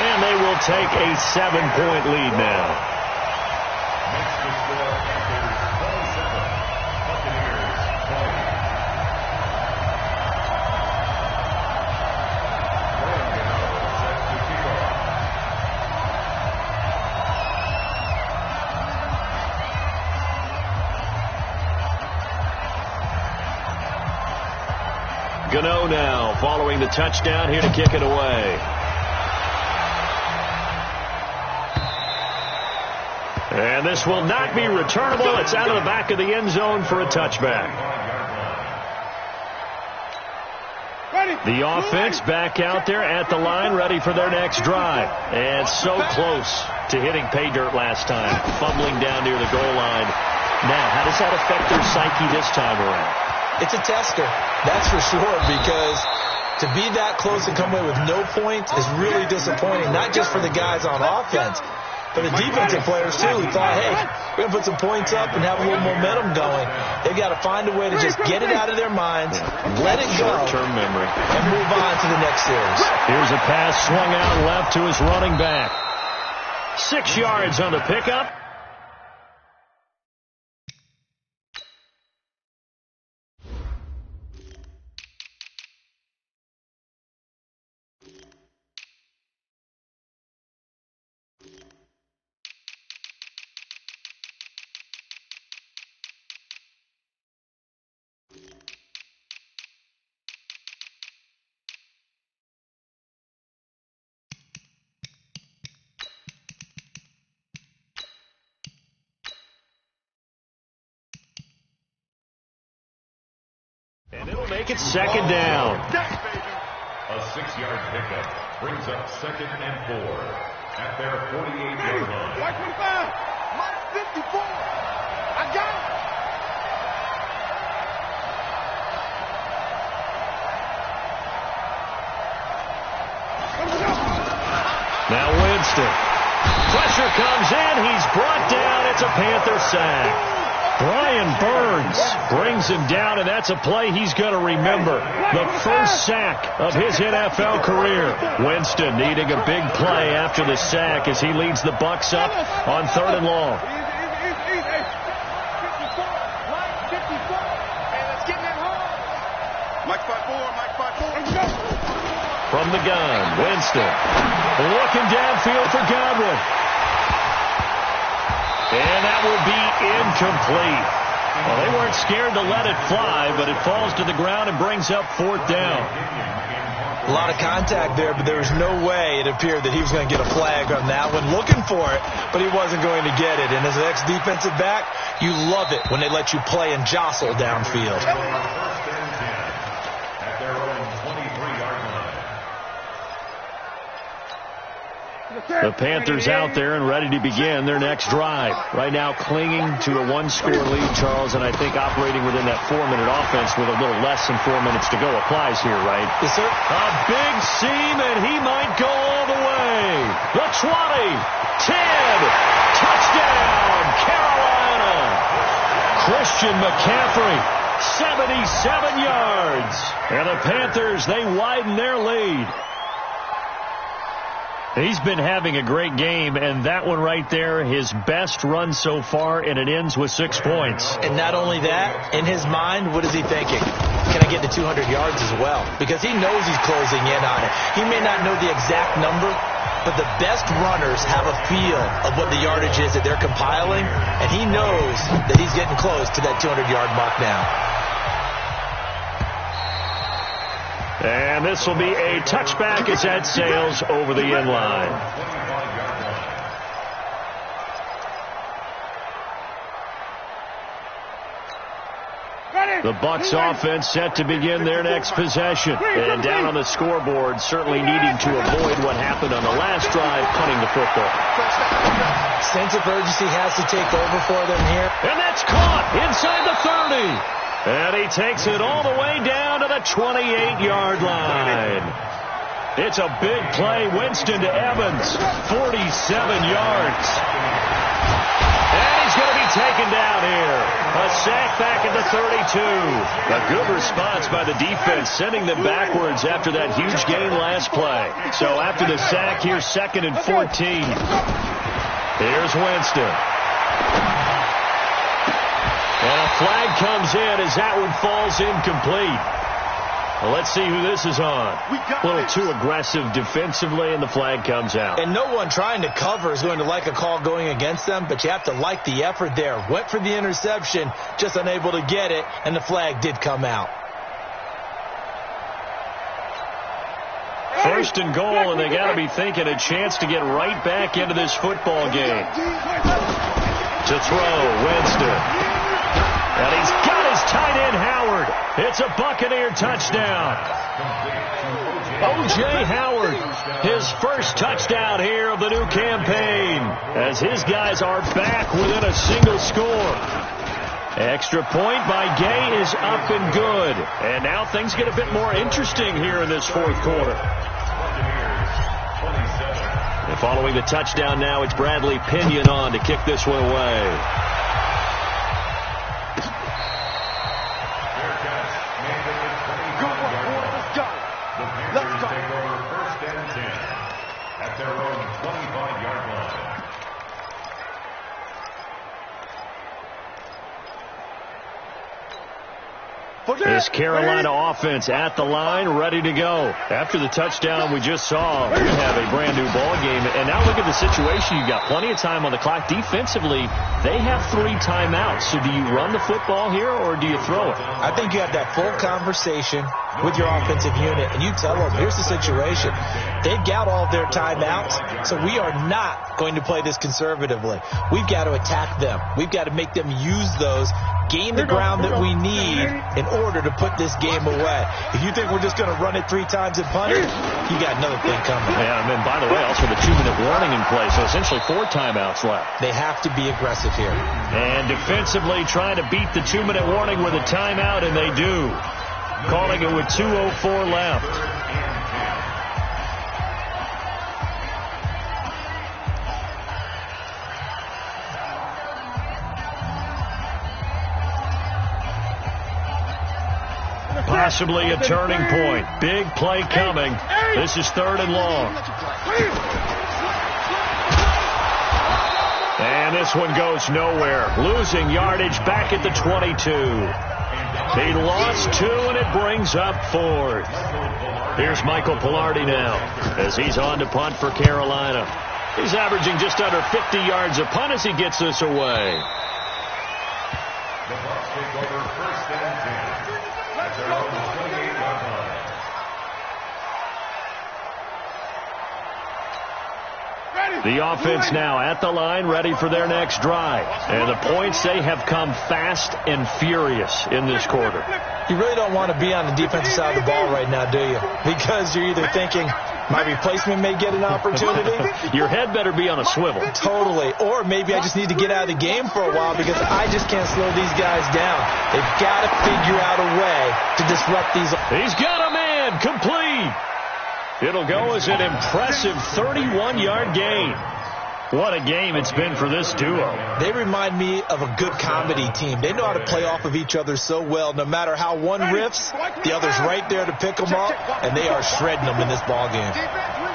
S2: And they will take a 7-point lead now.
S5: Makes the score Panthers 27, Buccaneers 20.
S2: Gano now following the touchdown here to kick it away. And this will not be returnable. It's out of the back of the end zone for a touchback. The offense back out there at the line, ready for their next drive. And so close to hitting pay dirt last time, fumbling down near the goal line. Now, how does that affect their psyche this time around?
S4: It's a tester, that's for sure, because to be that close and come away with no points is really disappointing, not just for the guys on offense, but the defensive players, too, who thought, hey, we're going to put some points up and have a little momentum going. They've got to find a way to just get it out of their minds, let it go,
S2: short-term memory,
S4: and move on to the next series.
S2: Here's a pass swung out left to his running back. 6 yards on the pickup. And it'll make it 2nd down.
S5: A 6-yard pickup brings up 2nd and 4 at their 48-yard line.
S3: Like 25, like 54. I got it.
S2: Now Winston. Pressure comes in. He's brought down. It's a Panther sack. Brian Burns brings him down, and that's a play he's going to remember. The first sack of his NFL career. Winston needing a big play after the sack as he leads the Bucs up on 3rd and long. From the gun, Winston looking downfield for Godwin. And that will be incomplete. Well, they weren't scared to let it fly, but it falls to the ground and brings up 4th down.
S4: A lot of contact there, but there was no way it appeared that he was going to get a flag on that one. Looking for it, but he wasn't going to get it. And as an ex-defensive back, you love it when they let you play and jostle downfield.
S5: At their own 23-yard line.
S2: The Panthers out there and ready to begin their next drive. Right now clinging to a 1-score lead, Charles, and I think operating within that 4-minute offense with a little less than 4 minutes to go applies here, right?
S4: Yes, sir.
S2: A big seam, and he might go all the way. The 20, 10, touchdown, Carolina. Christian McCaffrey, 77 yards. And the Panthers, they widen their lead. He's been having a great game, and that one right there, his best run so far, and it ends with 6 points.
S4: And not only that, in his mind, what is he thinking? Can I get to 200 yards as well? Because he knows he's closing in on it. He may not know the exact number, but the best runners have a feel of what the yardage is that they're compiling, and he knows that he's getting close to that 200-yard mark now.
S2: And this will be a touchback as that sails over the end line. The Bucs offense set to begin their next possession. And down on the scoreboard, certainly needing to avoid what happened on the last drive, punting the football.
S4: Sense of urgency has to take over for them here.
S2: And that's caught inside the 30. And he takes it all the way down to the 28-yard line. It's a big play. Winston to Evans, 47 yards. And he's going to be taken down here. A sack back at the 32. A good response by the defense, sending them backwards after that huge gain last play. So after the sack, here's 2nd and 14. Here's Winston. And a flag comes in as that one falls incomplete. Well, let's see who this is on. A little too aggressive defensively, and the flag comes out.
S4: And no one trying to cover is going to like a call going against them, but you have to like the effort there. Went for the interception, just unable to get it, and the flag did come out.
S2: 1st and goal, and they got to be thinking a chance to get right back into this football game. To throw, Winston. And he's got his tight end, Howard. It's a Buccaneer touchdown. O.J. Howard, his first touchdown here of the new campaign, as his guys are back within a single score. Extra point by Gay is up and good. And now things get a bit more interesting here in this 4th quarter. And following the touchdown now, it's Bradley Pinion on to kick this one away.
S5: At their own 25-yard line.
S2: This Carolina offense at the line, ready to go. After the touchdown we just saw, we have a brand new ball game. And now look at the situation. You've got plenty of time on the clock. Defensively, they have 3 timeouts. So do you run the football here or do you throw it?
S4: I think you have that full conversation with your offensive unit, and you tell them, here's the situation. They've got all their timeouts, so we are not going to play this conservatively. We've got to attack them. We've got to make them use those, gain the ground that we need in order to put this game away. If you think we're just going to run it 3 times and punt it, you got another thing coming.
S2: Yeah, and then, by the way, also the 2-minute warning in play, so essentially 4 timeouts left.
S4: They have to be aggressive here.
S2: And defensively trying to beat the 2-minute warning with a timeout, and they do. Calling it with 2:04 left. Possibly a turning point. Big play coming. This is 3rd and long. And this one goes nowhere. Losing yardage back at the 22. He lost 2, and it brings up 4th. Here's Michael Pilardi now as he's on to punt for Carolina. He's averaging just under 50 yards a punt as he gets this away.
S5: The Bucs take over 1st and 10 at their own 28-yard line.
S2: The offense now at the line, ready for their next drive. And the points, they have come fast and furious in this quarter.
S4: You really don't want to be on the defensive side of the ball right now, do you? Because you're either thinking, my replacement may get an opportunity.
S2: Your head better be on a swivel.
S4: Totally. Or maybe I just need to get out of the game for a while because I just can't slow these guys down. They've got to figure out a way to disrupt these.
S2: He's got a man complete. It'll go as an impressive 31-yard gain. What a game it's been for this duo.
S4: They remind me of a good comedy team. They know how to play off of each other so well. No matter how one riffs, the other's right there to pick them up, and they are shredding them in this ball game.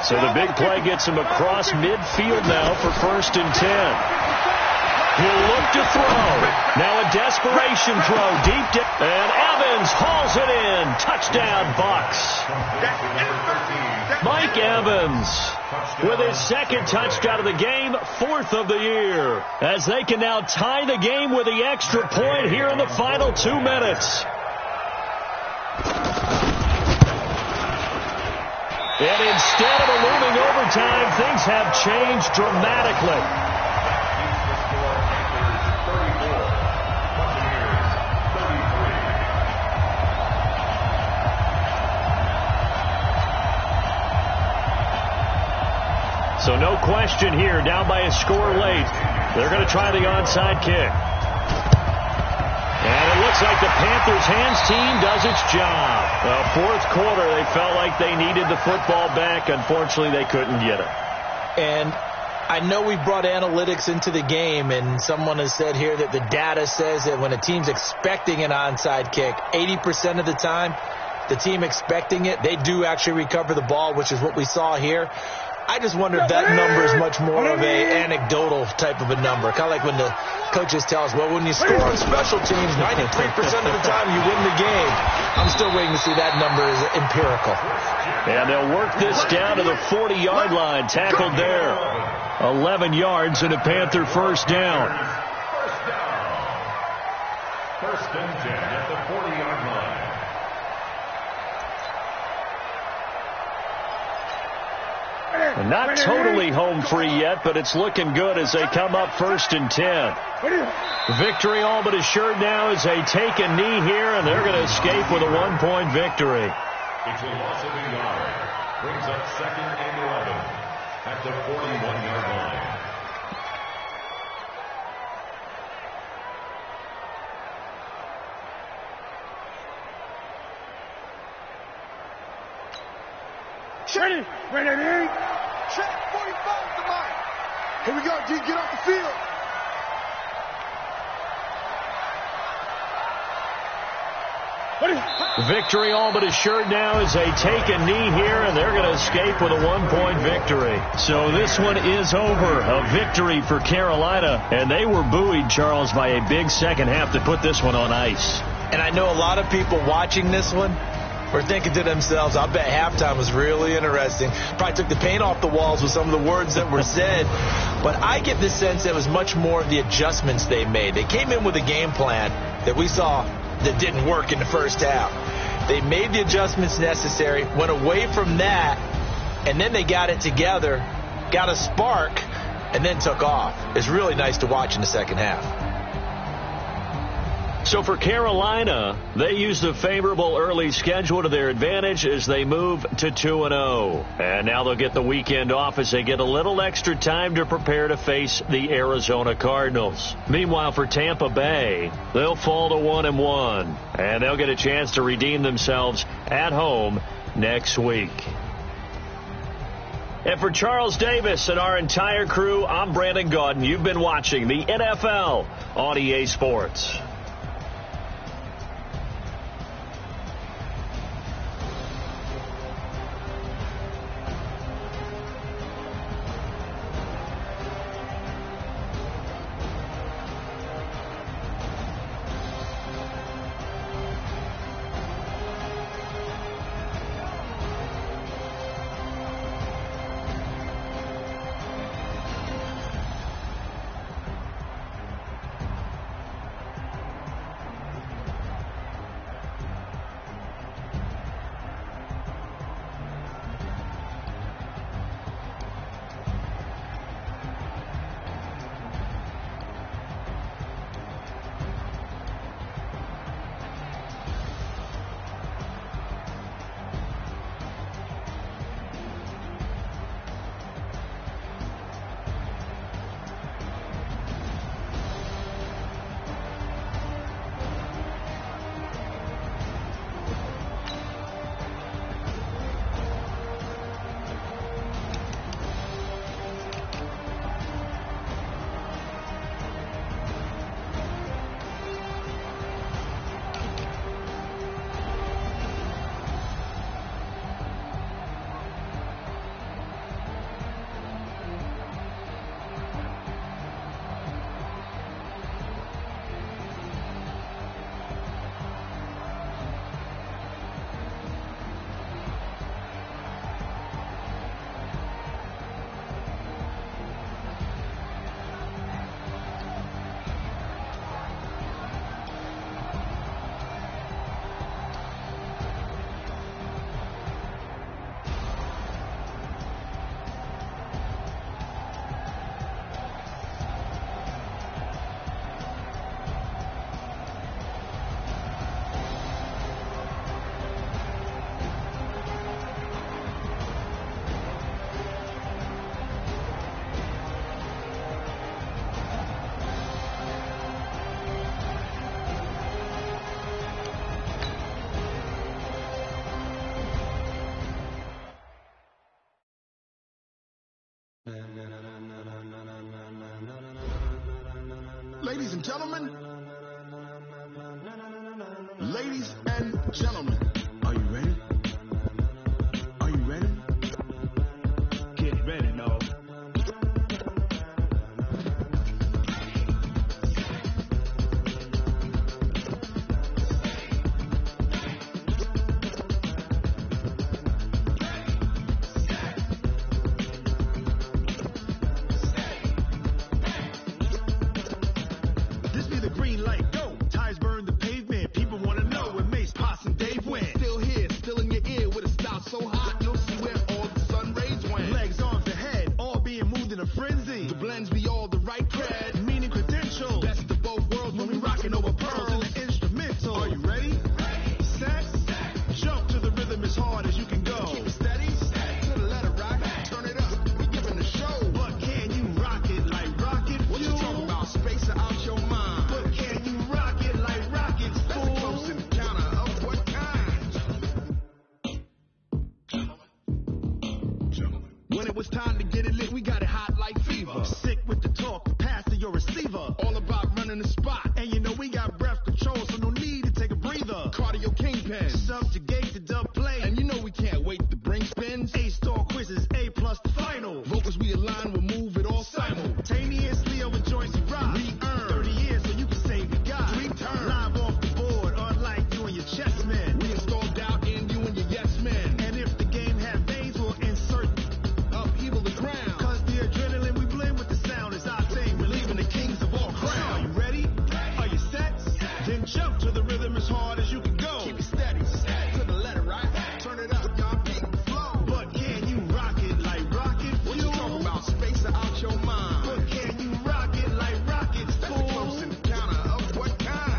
S2: So the big play gets him across midfield now for 1st and 10. He'll look to throw. Now a desperation throw deep down. And Evans hauls it in. Touchdown, Bucs. Mike Evans with his 2nd touchdown of the game, 4th of the year. As they can now tie the game with the extra point here in the final 2 minutes. And instead of a looming overtime, things have changed dramatically. So no question here, down by a score late. They're going to try the onside kick. And it looks like the Panthers' hands team does its job. Well, 4th quarter, they felt like they needed the football back. Unfortunately, they couldn't get it.
S4: And I know we brought analytics into the game, and someone has said here that the data says that when a team's expecting an onside kick, 80% of the time, the team expecting it, they do actually recover the ball, which is what we saw here. I just wonder if that number is much more of a anecdotal type of a number. Kind of like when the coaches tell us, well, when you score on special teams, 93% of the time you win the game. I'm still waiting to see that number is empirical.
S2: And they'll work this down to the 40-yard line. Tackled there. 11 yards and a Panther 1st down.
S5: 1st and 10 at the 40-yard line.
S2: Not totally home free yet, but it's looking good as they come up 1st and 10. Victory all but assured now as they take a knee here, and they're going to escape with a 1-point victory.
S5: It's a loss of a yard. Brings up 2nd and 11 at the 41-yard line.
S3: Ready. Check 45 to Mike. Here we go, D. Get off the field.
S2: Victory all but assured now as they take a knee here, and they're going to escape with a 1-point victory. So this one is over. A victory for Carolina, and they were buoyed, Charles, by a big second half to put this one on ice.
S4: And I know a lot of people watching this one were thinking to themselves, I bet halftime was really interesting. Probably took the paint off the walls with some of the words that were said. But I get the sense that it was much more of the adjustments they made. They came in with a game plan that we saw that didn't work in the first half. They made the adjustments necessary, went away from that, and then they got it together, got a spark, and then took off. It's really nice to watch in the second half.
S2: So for Carolina, they used a favorable early schedule to their advantage as they move to 2-0. And now they'll get the weekend off as they get a little extra time to prepare to face the Arizona Cardinals. Meanwhile, for Tampa Bay, they'll fall to 1-1. And they'll get a chance to redeem themselves at home next week. And for Charles Davis and our entire crew, I'm Brandon Gaudin. You've been watching the NFL on EA Sports.
S6: Ladies and gentlemen, are you ready? Are you ready? Get ready, no. This be the green light, go. Tires burn the pavement. People want to know when Mace, Potts, and Dave went. Still here, still in your ear with a style so hot, you'll see where all the sun rays went. Legs, arms, the head, all being moved in a frenzy. The blends be all the right cred, meaning credentials. Best of both worlds when we rockin' over pearls in the instrumental. Are you ready? Set, jump to the rhythm as hard as you can go. Keep it steady, to the letter rock, turn it up, we giving the show. But can you rock it like rocket? What you talking about? Space out your mind. But can you rock it like rockets? That's a close encounter of what kind? When it was time to get it lit, we got it hot like fever. Sick with the talk, pass to your receiver. All about running the spot. And you know we got breath control, so no need to take a breather. Cardio kingpin, subjugate the dub play. And you know we can't wait to bring spins. A-star quizzes, A+ the final. Vocals we align, we'll move it all simultaneously over joints we rock. We earn 30 years so you can say we got 3 turns. Live off the board, unlike you and your chess men. We install doubt in you and your yes men. And if the game have veins, we'll insert upheaval the ground. Cause the adrenaline we blend with the sound is our thing. We're leaving the kings of all crowns. Are you ready? Are you set? Then jump to the rhythm as hard as you can go. Keep it steady, to the letter right. Turn it up, y'all keep the flow. But can you rock it like rocket? What you talking about? Space out your mind. But can you rock it like rockets? That's a close encounter of what kind?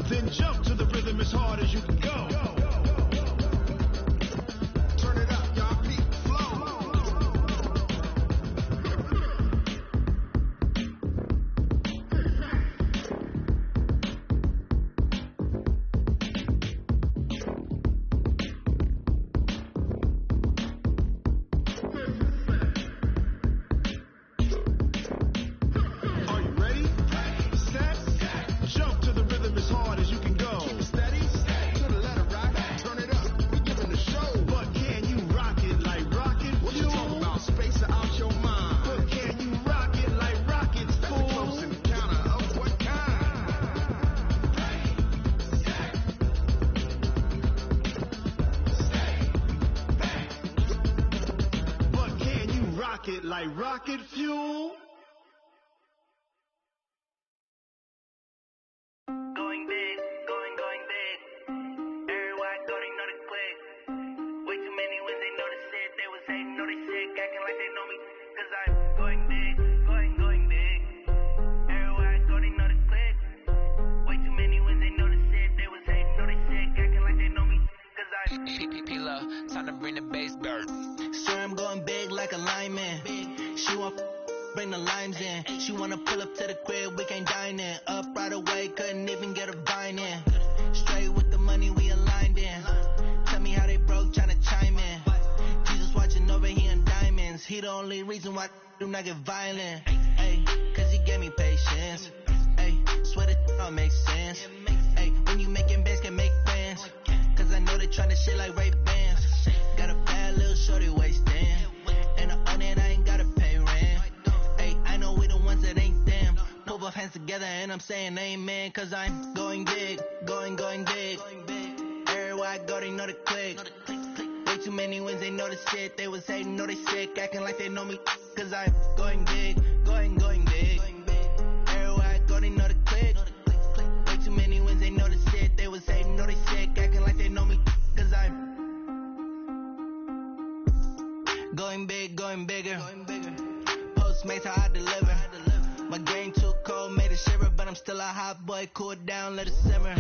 S6: Then jump to the rhythm as hard as you can go. Turn it up, y'all keep the flow. Are you ready? Set, jump to the rhythm as hard as you can go. Keep it steady, to the letter right. Turn it up, we giving the show. But can you rock it like rocket? What you talking about? Space out your mind. But can you rock it like rockets? That's a close encounter of what kind? But can you rock it like rocket fuel?
S7: Going big, going big. Everybody going know the click. Way too many when they know the shit. They was hating, know they sick, acting like they know me. Cause I'm going big, going big. Everybody going know the click. Way too many when they know the shit. They was hating, know they sick, acting like they know me. Cause I'm
S8: P-P-P-Low, time to bring the bass back.
S7: sure I'm going big like a lineman. She want bring the limes in. She wanna pull up to the crib, we can't dine in. Up right away, couldn't even get a vine in. Straight with the money we aligned in. Tell me how they broke, tryna chime in. Jesus watching over here in diamonds. He the only reason why do not get violent. Ay, cause he gave me patience. Ay, swear that don't make sense. Ay, when you making bands can make friends. Cause I know they tryna shit like Ray Bans. Got a bad little shorty wasting. And on it I ain't gotta pay rent. Ay, I know we the ones that ain't them. Put both hands together and I'm saying amen. Cause I'm going big, going big. Everywhere I go they know the click. Way too many wins, they know the shit. They was hating, know they sick, acting like they know me. Cause I'm going big, going big. Everywhere I go they know the click. Way too many wins, they know the shit. They was hating, know they sick, acting like they know me. Cause I'm going big, going bigger. Postmates how I deliver. My game too cold, made it shiver, but I'm still a hot boy. Cool it down, let it simmer.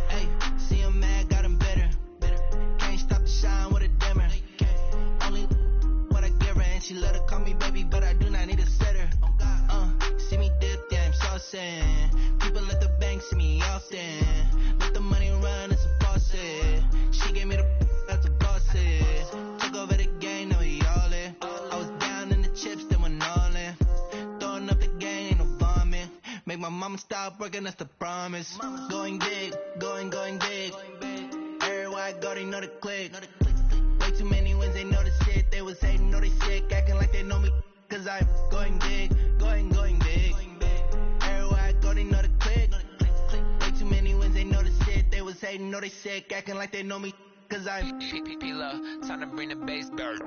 S7: Hey, see him mad, got him bitter. Can't stop the shine with a dimmer. Only what I give her, and she let her call me baby, but I do not need a sitter. See me dip, yeah, I'm saucing. People at the bank see me often. Let the money run, it's a faucet. She gave me the that's a boss. stop working, that's the promise. Going big, going big. Everywhere I go, they know the click. Way too many wins, they know the shit. They was hating, know they sick, acting like they know me. Cause I'm going big, going big. Everywhere I go, they know the click. Way too many wins, they know the shit. They was hating, know they sick, acting like they know me. Cause I'm
S8: P-Love, time to bring the bass back.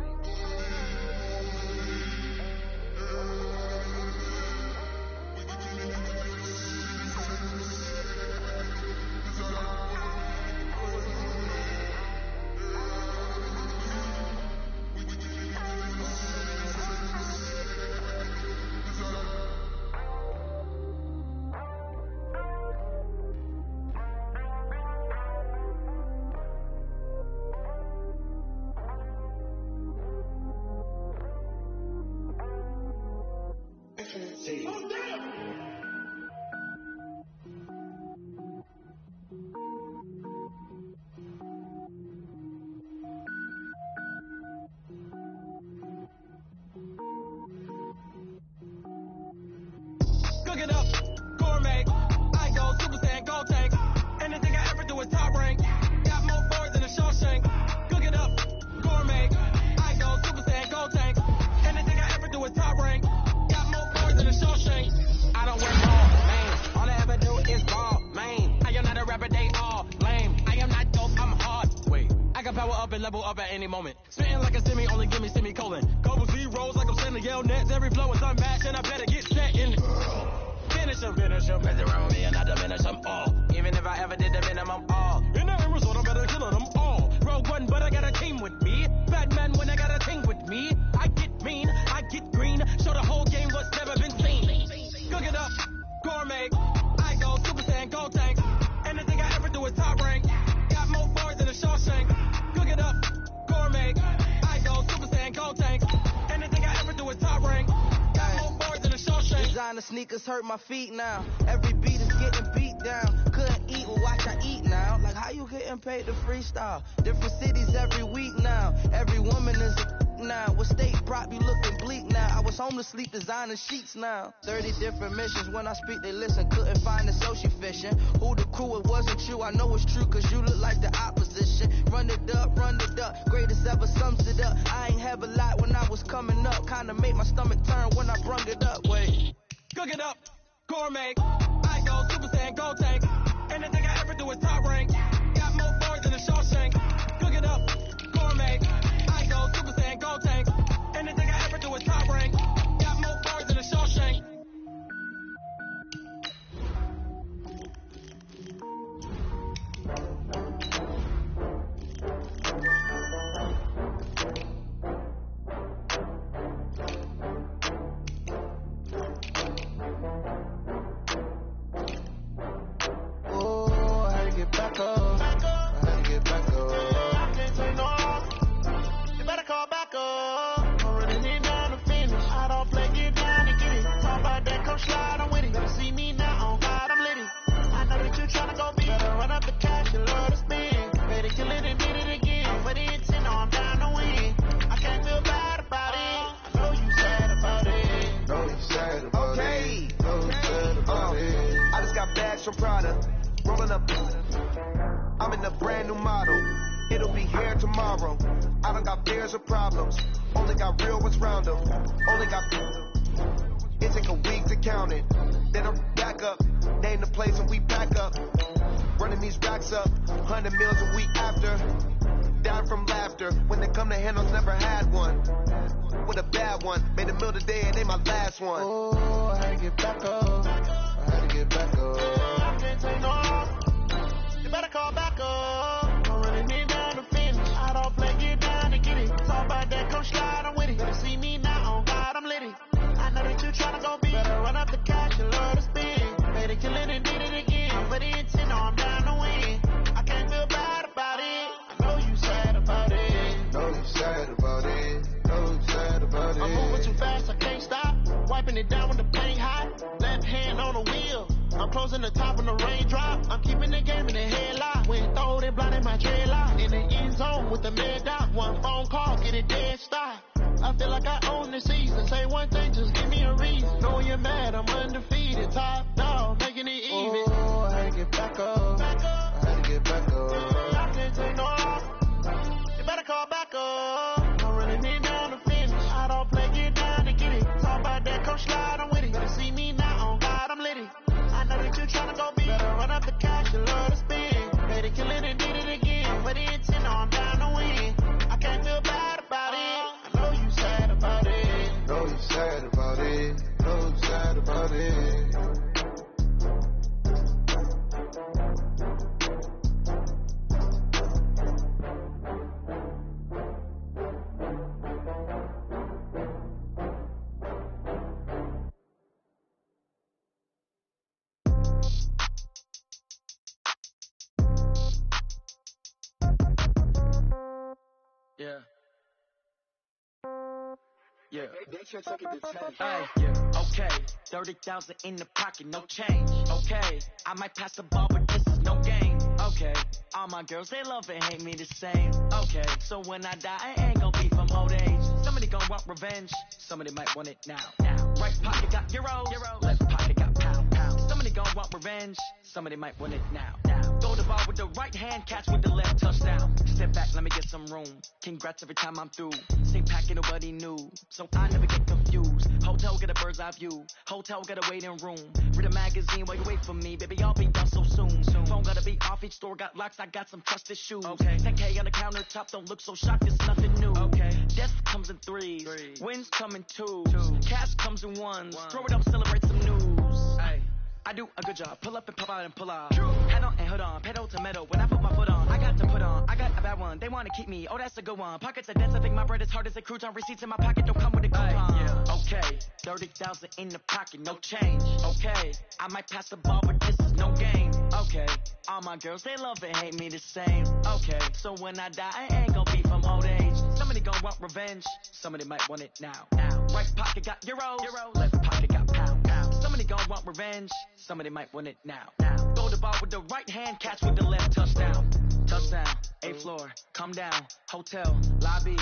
S9: Cook it up, gourmet. I go Super Saiyan, gold tank. Anything I ever do is top rank. Got more boards than a Shawshank. Cook it up, gourmet. I go Super Saiyan, gold tank. Anything I ever do is top rank. Got more boards than a Shawshank. I don't wear ball, man. All I ever do is ball, man. I am not a rapper, they all lame. I am not dope, I'm hard. Wait, I can power up and level up at any moment. Spitting like a semi, only give me semicolon. Couple zeros like I'm sending yell nets. Every flow is unmatched and I better get set in. Finish him. Mess around with me and I diminish them all. Even if I ever did the minimum all. In the end result, I'm better killing them all. Rogue One, but I got a team with me. Batman when I got a team with me. I get mean, I get green. Show the whole game what's never been seen. Cook it up, gourmet. I go Super Saiyan, gold tank. Anything I ever do is top rank. Got more bars than a Shawshank. Cook it up, gourmet. I go Super Saiyan, gold tank. Anything I ever do is top rank. Got more bars than a Shawshank.
S7: Designer sneakers hurt my feet now. Every beat is getting beat down. Couldn't eat, well watch I eat now. Like how you getting paid to freestyle? Different cities every week now. Every woman is a now. What state prop you looking bleak now? I was home to sleep designing sheets now. 30 different missions. When I speak they listen. Couldn't find the social fishing. Who the crew, it wasn't you. I know it's true cause you look like the opposition. Run it up. Greatest ever sums it up. I ain't have a lot when I was coming up. Kinda made my stomach turn when I brung it up. Wait.
S9: Cook it up, gourmet. I go Super Saiyan, gold tank. Anything I ever do is top rank. Got more bars than a Shawshank. Cook it up, gourmet. I go Super Saiyan, gold tank. Anything I ever do is top rank. Got more bars than a Shawshank.
S10: Rolling up, I'm in a brand new model. It'll be here tomorrow. I don't got fears or problems. Only got real ones round them. Only got. It take a week to count it. Then I'm back up. Name the place and we back up. Running these racks up. 100 meals a week after. Down from laughter. When they come to handles, never had one. With a bad one. Made a meal today and they my last one.
S6: Oh, I had to get back up. I had to get back up. I can't take no. You better call back up. I'm running it down to finish. I don't play, get down to get it. Talk about that, come slide, I'm with it. Better see me now, on God, I'm litty. I know that you tryna go big. Better run up the cash, you love to spin. Better kill it and did it again. But the intent, no, I'm down to win. I can't feel bad about it. I know you sad about it.
S10: Know you sad about it. Know you sad about it.
S6: I'm moving too fast, I can't stop. Wiping it down when the paint hot. Left hand on the wheel. I'm closing the top when the raindrop. I'm keeping the game in the headlock. When throwed it, blinding my dreadlock. In the end zone with the mad dot. One phone call, get it dead stop. I feel like I own the season. Say one thing, just give me a reason. Know you're mad, I'm undefeated. Top dog, making it
S11: Yeah. Yeah.
S12: They should take it to 10.
S11: Hey, yeah. Okay, 30,000 in the pocket, no change. Okay, I might pass the ball, but this is no game. Okay, all my girls, they love and hate me the same. Okay, so when I die, I ain't gon' be from old age. Somebody gon' want revenge, somebody might want it now. Right pocket got euros, left pocket got pound. Somebody gon' want revenge, somebody might want it now. Throw the ball with the right hand, catch with the left, touchdown. Step back, let me get some room. Congrats every time I'm through. Same packet, nobody knew, so I never get confused. Hotel get a bird's eye view. Hotel got a waiting room. Read a magazine while you wait for me, baby. I'll be done so soon. Phone gotta be off. Each store got locks. I got some trusted shoes. Okay. 10K on the countertop. Don't look so shocked. It's nothing new. Okay. Death comes in threes. Wins come in twos. Cash comes in ones. Throw it up, celebrate some news. Hey. I do a good job. Pull up and pop out and pull out. Head on and hood on. Pedal to metal. When I put my foot on, I got to put on. I got a bad one. They want to keep me. Oh, that's a good one. Pockets are dense. I think my bread is hard as a crouton. Receipts in my pocket don't come with a coupon. Yeah. Okay. 30,000 in the pocket. No change. Okay. I might pass the ball, but this is no game. Okay. All my girls, they love and hate me the same. Okay. So when I die, I ain't gonna be from old age. Somebody gonna want revenge. Somebody might want it now. Right pocket got euros. Left pocket got pound. Somebody gonna want revenge. Somebody might want it now. Throw the ball with the right hand, catch with the left, touchdown. Touchdown, 8th floor, come down, hotel, lobby.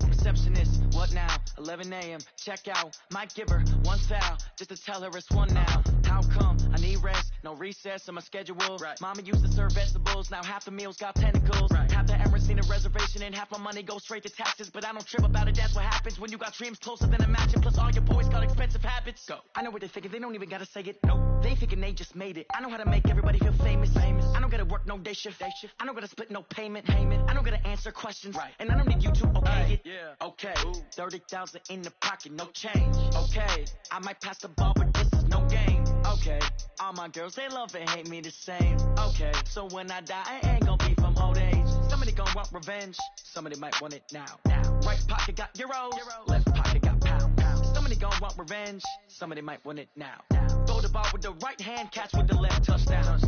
S11: Receptionist, what now? 11 a.m., check out. Might give her one foul, just to tell her it's one now. How come? I need rest, no recess in my schedule. Right. Mama used to serve vegetables, now half the meals got tentacles. Right. Half the errands need a reservation, and half my money goes straight to taxes. But I don't trip about it, that's what happens when you got dreams closer than a match. Plus all your boys got expensive habits. Go. I know what they thinking, they don't even gotta say it. Nope. They thinking they just made it. I know how to make everybody feel famous. I don't gotta work no day shift. I don't gotta split no payment. I don't gotta answer questions. Right. And I don't need you to okay it. Yeah. Okay, 30,000 in the pocket, no change. Okay, I might pass the ball, but this is no game. Okay, all my girls, they love and hate me the same. Okay, so when I die, I ain't gonna be from old age. Somebody gonna want revenge, somebody might want it now. Right pocket got euros, left pocket got pound. Somebody gonna want revenge, somebody might want it now. Throw the ball with the right hand, catch with the left, touchdown.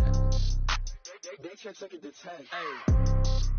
S12: They should take it to 10.
S11: Hey.